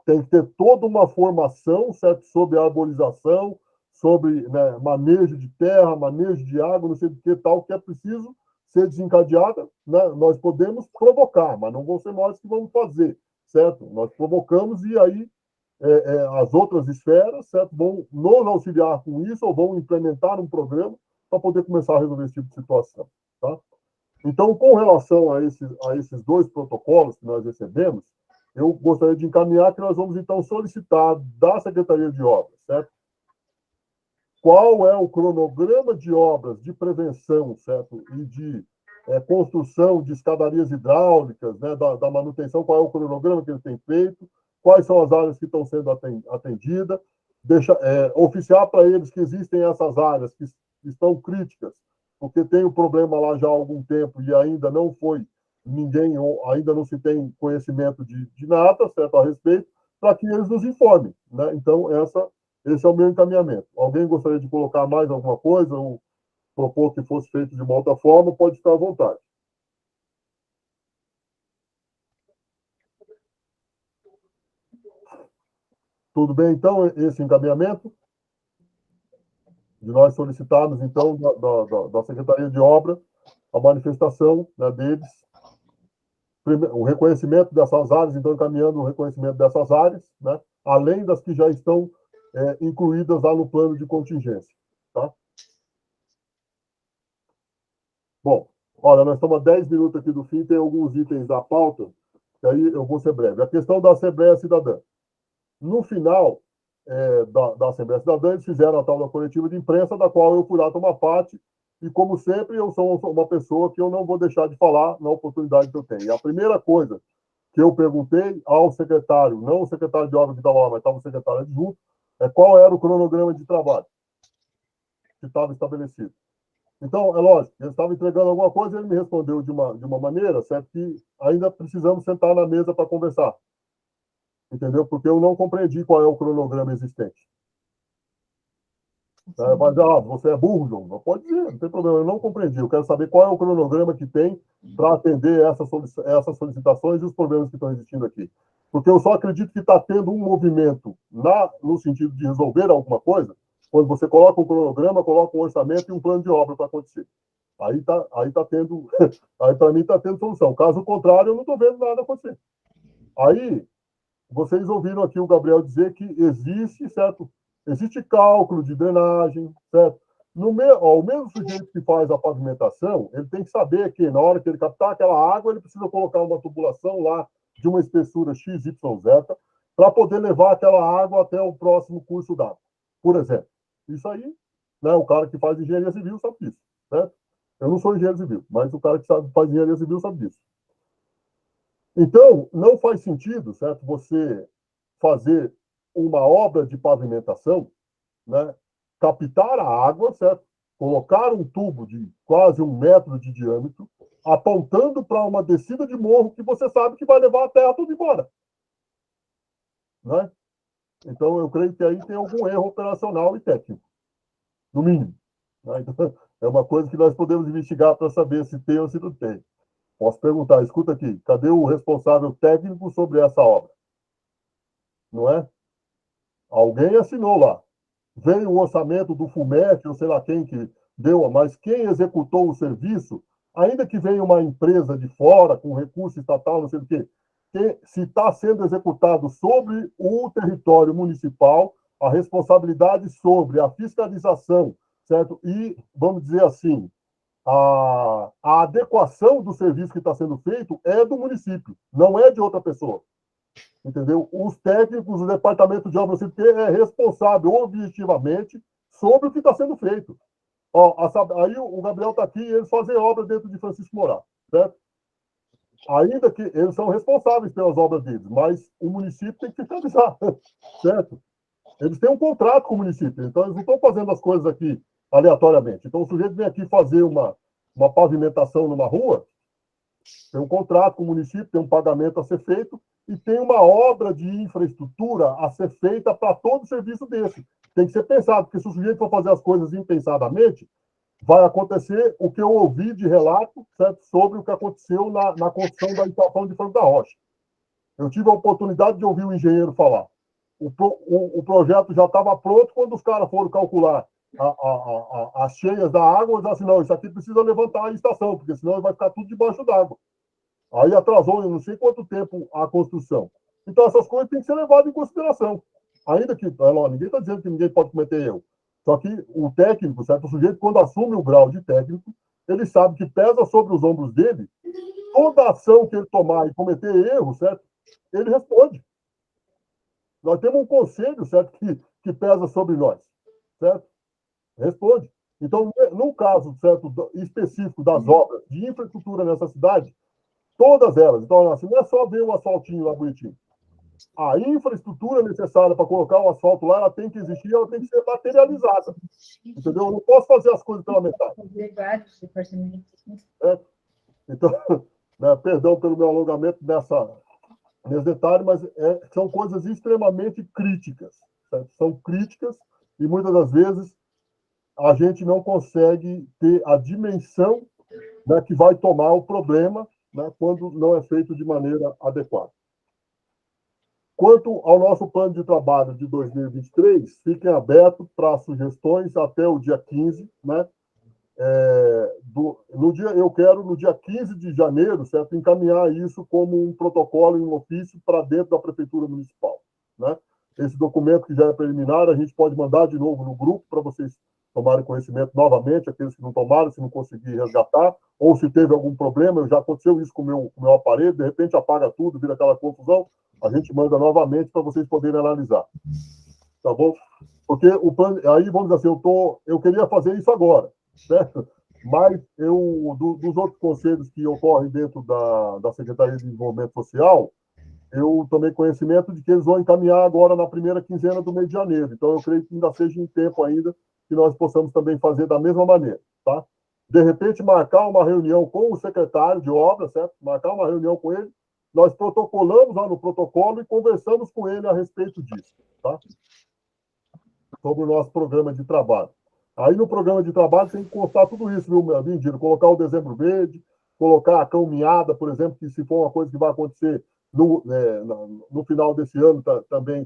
tem que ter toda uma formação, certo? Sobre arborização, sobre, né, manejo de terra, manejo de água, não sei do que tal, que é preciso ser desencadeada, né? Nós podemos provocar, mas não vão ser nós que vamos fazer, certo? Nós provocamos e aí as outras esferas, certo? Vão nos auxiliar com isso ou vão implementar um programa para poder começar a resolver esse tipo de situação, tá? Então, com relação a esses dois protocolos que nós recebemos, eu gostaria de encaminhar que nós vamos, então, solicitar da Secretaria de Obras, certo? Qual é o cronograma de obras de prevenção, certo? E de construção de escadarias hidráulicas, né? Da manutenção, qual é o cronograma que ele tem feito, quais são as áreas que estão sendo atendidas, oficiar para eles que existem essas áreas que estão críticas, porque tem um problema lá já há algum tempo e ainda não foi ninguém, ainda não se tem conhecimento de nada, certo, a respeito, para que eles nos informem, né? Então, esse é o meu encaminhamento. Alguém gostaria de colocar mais alguma coisa ou propor que fosse feito de uma outra forma, pode ficar à vontade. Tudo bem, então, esse encaminhamento? De nós solicitarmos, então, da Secretaria de Obra, a manifestação, né, deles, o reconhecimento dessas áreas, então, encaminhando o reconhecimento dessas áreas, né, além das que já estão incluídas lá no plano de contingência. Tá? Bom, olha, nós estamos a 10 minutos aqui do fim, tem alguns itens da pauta, e aí eu vou ser breve. A questão da Assembleia Cidadã. No final da Assembleia Cidadã, eles fizeram a tal da coletiva de imprensa, da qual eu fui lá tomar parte, e, como sempre, eu sou uma pessoa que eu não vou deixar de falar na oportunidade que eu tenho. E a primeira coisa que eu perguntei ao secretário, não o secretário de obra que estava lá, mas estava o secretário adjunto, qual era o cronograma de trabalho que estava estabelecido. Então, é lógico, ele estava entregando alguma coisa e ele me respondeu de uma maneira, certo, que ainda precisamos sentar na mesa para conversar. Entendeu? Porque eu não compreendi qual é o cronograma existente. Mas, você é burro, João. Não pode dizer, não tem problema. Eu não compreendi. Eu quero saber qual é o cronograma que tem para atender essas solicitações e os problemas que estão existindo aqui. Porque eu só acredito que está tendo um movimento no sentido de resolver alguma coisa quando você coloca um cronograma, coloca um orçamento e um plano de obra para acontecer. Aí tá tendo, aí para mim está tendo solução. Caso contrário, eu não estou vendo nada acontecer. Aí, vocês ouviram aqui o Gabriel dizer que existe, certo? Existe cálculo de drenagem, certo? O mesmo sujeito que faz a pavimentação, ele tem que saber que na hora que ele captar aquela água, ele precisa colocar uma tubulação lá de uma espessura XYZ para poder levar aquela água até o próximo curso d'água, por exemplo. Isso aí, né, o cara que faz engenharia civil sabe disso, certo? Eu não sou engenheiro civil, mas o cara que faz engenharia civil sabe disso. Então, não faz sentido, certo, você fazer uma obra de pavimentação, né, captar a água, certo, colocar um tubo de quase 1 metro de diâmetro, apontando para uma descida de morro que você sabe que vai levar a terra tudo embora. né? Então, eu creio que aí tem algum erro operacional e técnico, no mínimo, né? Então, é uma coisa que nós podemos investigar para saber se tem ou se não tem. Posso perguntar, escuta aqui, cadê o responsável técnico sobre essa obra? Não é? Alguém assinou lá. Veio o orçamento do FUMEC, ou sei lá quem que deu, mas quem executou o serviço, ainda que venha uma empresa de fora, com recurso estatal, não sei o quê, se está sendo executado sobre o território municipal, a responsabilidade sobre a fiscalização, certo? E, vamos dizer assim, a adequação do serviço que está sendo feito é do município, não é de outra pessoa. Entendeu? Os técnicos, o departamento de obras é responsável objetivamente sobre o que está sendo feito. Ó, aí o Gabriel está aqui e eles fazem obra dentro de Francisco Morato, certo? Ainda que eles são responsáveis pelas obras deles, mas o município tem que fiscalizar, certo? Eles têm um contrato com o município, então eles não estão fazendo as coisas aqui aleatoriamente. Então o sujeito vem aqui fazer uma pavimentação numa rua, tem um contrato com o município, tem um pagamento a ser feito, e tem uma obra de infraestrutura a ser feita para todo serviço desse. Tem que ser pensado, porque se o sujeito for fazer as coisas impensadamente, vai acontecer o que eu ouvi de relato, certo, sobre o que aconteceu na construção da estação de Franco da Rocha. Eu tive a oportunidade de ouvir o engenheiro falar. O projeto já estava pronto quando os caras foram calcular as cheias da água, e disseram assim, não, isso aqui precisa levantar a estação, porque senão vai ficar tudo debaixo d'água. Aí atrasou, eu não sei quanto tempo, a construção. Então, essas coisas têm que ser levadas em consideração. Ainda que, ninguém está dizendo que ninguém pode cometer erro. Só que o técnico, certo? O sujeito, quando assume o grau de técnico, ele sabe que pesa sobre os ombros dele toda ação que ele tomar e cometer erro, certo? Ele responde. Nós temos um conselho, certo? Que pesa sobre nós, certo? Responde. Então, no caso, certo, específico das obras de infraestrutura nessa cidade, todas elas. Então, assim, não é só ver o asfaltinho lá bonitinho. A infraestrutura necessária para colocar o asfalto lá, ela tem que existir, ela tem que ser materializada. Entendeu? Eu não posso fazer as coisas pela metade. Então, né, perdão pelo meu alongamento nesse detalhe, mas são coisas extremamente críticas. Certo? São críticas e muitas das vezes a gente não consegue ter a dimensão, né, que vai tomar o problema, né, quando não é feito de maneira adequada. Quanto ao nosso plano de trabalho de 2023, fiquem abertos para sugestões até o dia 15, né? Eu quero, no dia 15 de janeiro, certo, encaminhar isso como um protocolo em um ofício para dentro da Prefeitura Municipal, né? Esse documento que já é preliminar, a gente pode mandar de novo no grupo para vocês tomarem conhecimento novamente, aqueles que não tomaram, se não conseguir resgatar, ou se teve algum problema, já aconteceu isso com o meu aparelho, de repente apaga tudo, vira aquela confusão, a gente manda novamente para vocês poderem analisar. Tá bom? Porque o plano, aí vamos dizer assim, eu queria fazer isso agora, certo? Mas dos outros conselhos que ocorrem dentro da Secretaria de Desenvolvimento Social, eu tomei conhecimento de que eles vão encaminhar agora na primeira quinzena do mês de janeiro. Então, eu creio que ainda seja em tempo ainda que nós possamos também fazer da mesma maneira, tá? De repente, marcar uma reunião com o secretário de obras, certo? Marcar uma reunião com ele, nós protocolamos lá no protocolo e conversamos com ele a respeito disso, tá? Sobre o nosso programa de trabalho. Aí, no programa de trabalho, tem que constar tudo isso, viu, Vindiro? Colocar o dezembro verde, colocar a caminhada, por exemplo, que se for uma coisa que vai acontecer no final desse ano, também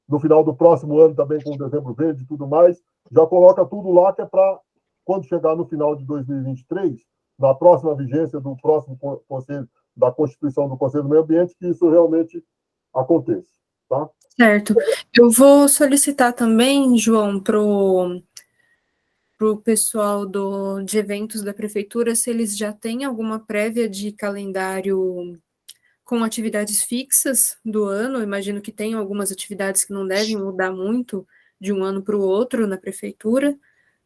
no final do próximo ano, também com o dezembro verde e tudo mais, já coloca tudo lá, que é para, quando chegar no final de 2023, na próxima vigência do próximo Conselho, da Constituição do Conselho do Meio Ambiente, que isso realmente aconteça, tá? Certo. Eu vou solicitar também, João, para o pessoal de eventos da Prefeitura, se eles já têm alguma prévia de calendário com atividades fixas do ano. Eu imagino que tem algumas atividades que não devem mudar muito de um ano para o outro na Prefeitura.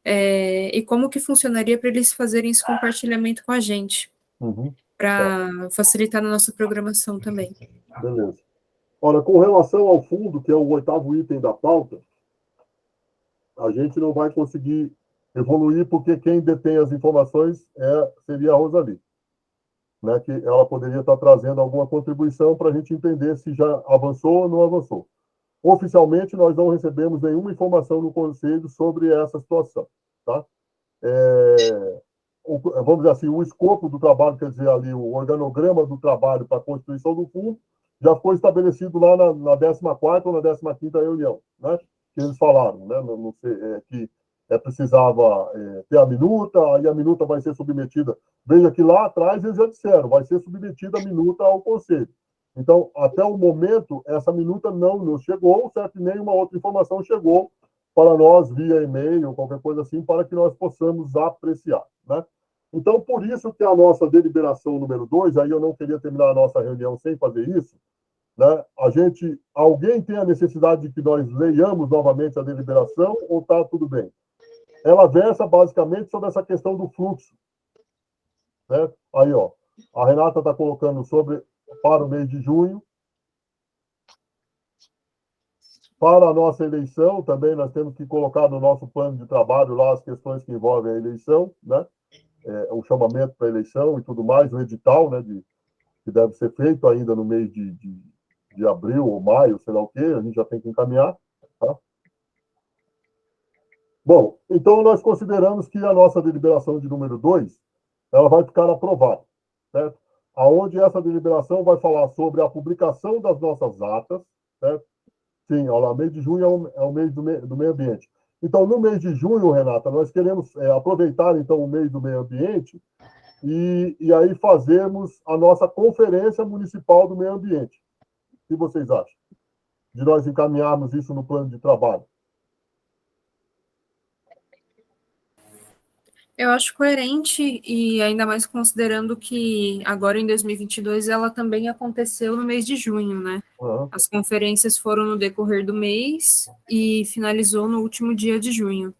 E como que funcionaria para eles fazerem esse compartilhamento com a gente, para facilitar na nossa programação também. Beleza. Olha, com relação ao fundo, que é o 8º item da pauta, a gente não vai conseguir evoluir, porque quem detém as informações seria a Rosali, né? Que ela poderia estar trazendo alguma contribuição para a gente entender se já avançou ou não avançou. oficialmente, nós não recebemos nenhuma informação no Conselho sobre essa situação, tá? Vamos dizer assim, o escopo do trabalho, quer dizer, ali, o organograma do trabalho para a constituição do fundo, já foi estabelecido lá na 14ª ou na 15ª reunião, né? Que eles falaram, né? Não sei, que precisava ter a minuta, aí a minuta vai ser submetida. Veja que lá atrás eles já disseram, vai ser submetida a minuta ao Conselho. Então, até o momento, essa minuta não nos chegou, certo? Nenhuma outra informação chegou para nós via e-mail ou qualquer coisa assim, para que nós possamos apreciar, né? Então, por isso que a nossa deliberação número 2, aí eu não queria terminar a nossa reunião sem fazer isso, né? Alguém tem a necessidade de que nós leiamos novamente a deliberação ou está tudo bem? Ela versa basicamente sobre essa questão do fluxo, né? Aí, ó, a Renata está colocando para o mês de junho. Para a nossa eleição, também nós temos que colocar no nosso plano de trabalho lá as questões que envolvem a eleição, né? O chamamento para a eleição e tudo mais, o edital, né? Que deve ser feito ainda no mês de abril ou maio, sei lá o quê, a gente já tem que encaminhar, tá? Bom, então nós consideramos que a nossa deliberação de número 2, ela vai ficar aprovada, certo? Aonde essa deliberação vai falar sobre a publicação das nossas atas, certo? Sim, olha lá, mês de junho é o mês do meio ambiente. Então, no mês de junho, Renata, nós queremos aproveitar, então, o mês do meio ambiente e aí fazermos a nossa conferência municipal do meio ambiente. O que vocês acham? De nós encaminharmos isso no plano de trabalho. Eu acho coerente, e ainda mais considerando que agora em 2022 ela também aconteceu no mês de junho, né? Uhum. As conferências foram no decorrer do mês e finalizou no último dia de junho.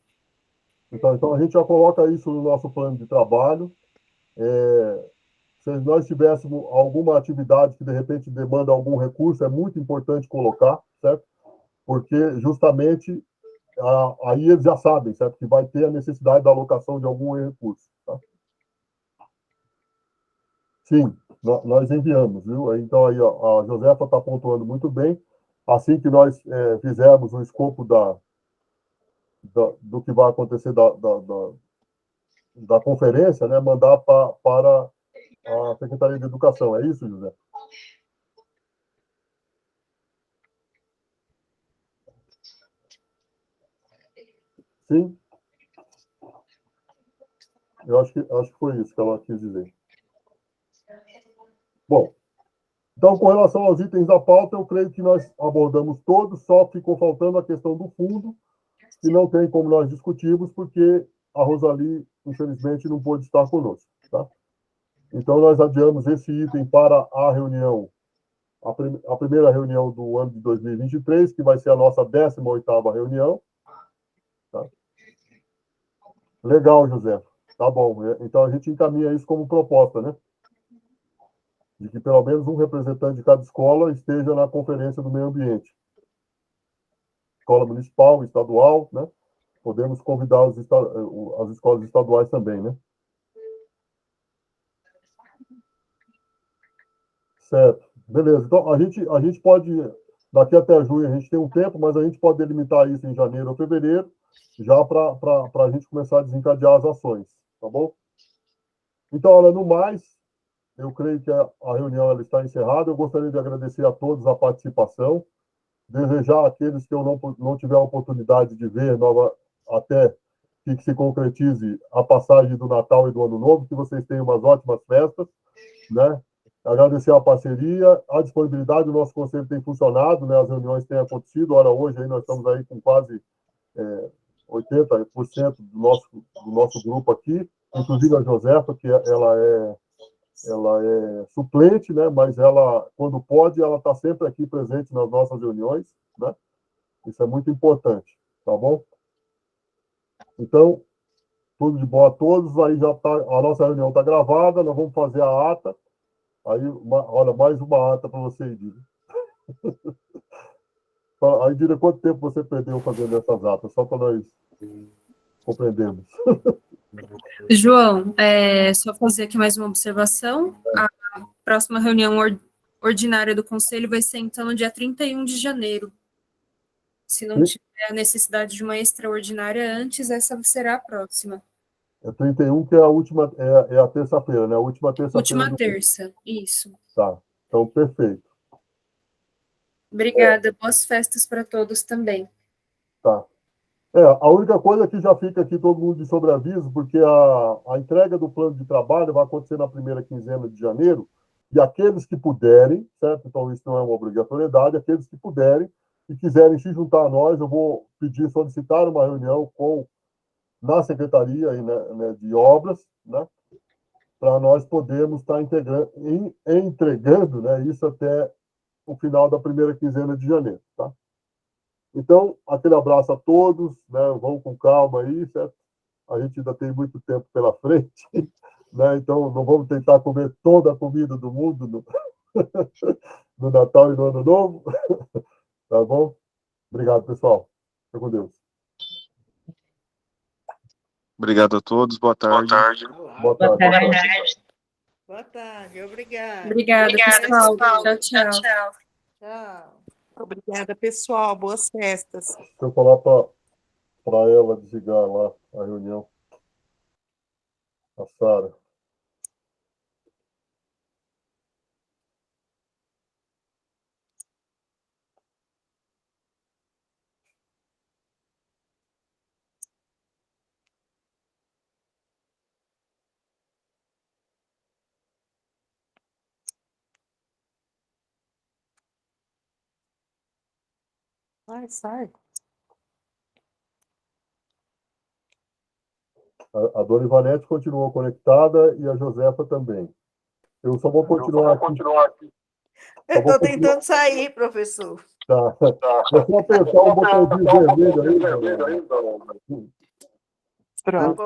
Então a gente já coloca isso no nosso plano de trabalho. Se nós tivéssemos alguma atividade que, de repente, demanda algum recurso, é muito importante colocar, certo? Porque, justamente, aí eles já sabem, certo? Que vai ter a necessidade da alocação de algum recurso, tá? Sim, nós enviamos, viu? Então, aí, ó, a Josefa está pontuando muito bem. Assim que nós fizermos o escopo do que vai acontecer da conferência, né? Mandar para a Secretaria de Educação. É isso, José? Sim? Eu acho que foi isso que ela quis dizer. Bom, então, com relação aos itens da pauta, eu creio que nós abordamos todos, só ficou faltando a questão do fundo, que não tem como nós discutirmos, porque a Rosali, infelizmente, não pôde estar conosco, tá? Então, nós adiamos esse item para a reunião, a primeira reunião do ano de 2023, que vai ser a nossa 18ª reunião. Tá? Legal, José. Tá bom. Então, a gente encaminha isso como proposta, né? De que pelo menos um representante de cada escola esteja na conferência do meio ambiente. Escola municipal, estadual, né? Podemos convidar as escolas estaduais também, né? Certo. Beleza. Então, a gente pode, daqui até junho, a gente tem um tempo, mas a gente pode delimitar isso em janeiro ou fevereiro, já para a gente começar a desencadear as ações, tá bom? Então, olha, no mais, eu creio que a reunião ela está encerrada. Eu gostaria de agradecer a todos a participação, desejar àqueles que eu não tiver a oportunidade de ver até que se concretize a passagem do Natal e do Ano Novo, que vocês tenham umas ótimas festas, né? Agradecer a parceria, a disponibilidade. O nosso conselho tem funcionado, né? As reuniões têm acontecido. Ora, hoje aí nós estamos aí com quase 80% do nosso grupo aqui, inclusive a Josefa, que ela é suplente, né? Mas ela, quando pode, ela está sempre aqui presente nas nossas reuniões, né? Isso é muito importante, tá bom? Então, tudo de bom a todos. Aí já tá, a nossa reunião está gravada, nós vamos fazer a ata. Aí, olha, mais uma ata para você, Edila. Aí, Edila, quanto tempo você perdeu fazendo essas atas? Só para nós compreendermos. João, só fazer aqui mais uma observação. A próxima reunião ordinária do Conselho vai ser, então, no dia 31 de janeiro. Se não tiver a necessidade de uma extraordinária antes, essa será a próxima. É 31, que é a última, é a terça-feira, né? A última terça-feira. Última terça, isso. Tá, então perfeito. Obrigada, boas festas para todos também. Tá. A única coisa que já fica aqui todo mundo de sobreaviso, porque a entrega do plano de trabalho vai acontecer na primeira quinzena de janeiro, e aqueles que puderem, certo? Então isso não é uma obrigatoriedade, aqueles que puderem e quiserem se juntar a nós, eu vou pedir, solicitar uma reunião na Secretaria aí, né, de Obras, né? Para nós podermos estar entregando, né, isso até o final da primeira quinzena de janeiro, tá? Então, aquele abraço a todos, né? Vão com calma aí, certo? A gente ainda tem muito tempo pela frente, né? Então, não vamos tentar comer toda a comida do mundo no Natal e no Ano Novo, tá bom? Obrigado, pessoal. Fica com Deus. Obrigado a todos, boa tarde. Boa tarde. Boa tarde, obrigada. Obrigada, pessoal. Tchau, tchau. Tchau. Obrigada, pessoal. Boas festas. Deixa eu falar para ela desligar lá a reunião. A Sara. Sai. A dona Ivanete continuou conectada e a Josefa também. Eu só vou continuar aqui. Eu estou tentando sair, professor. Tá. É só apertar o botãozinho vermelho aí. Pronto.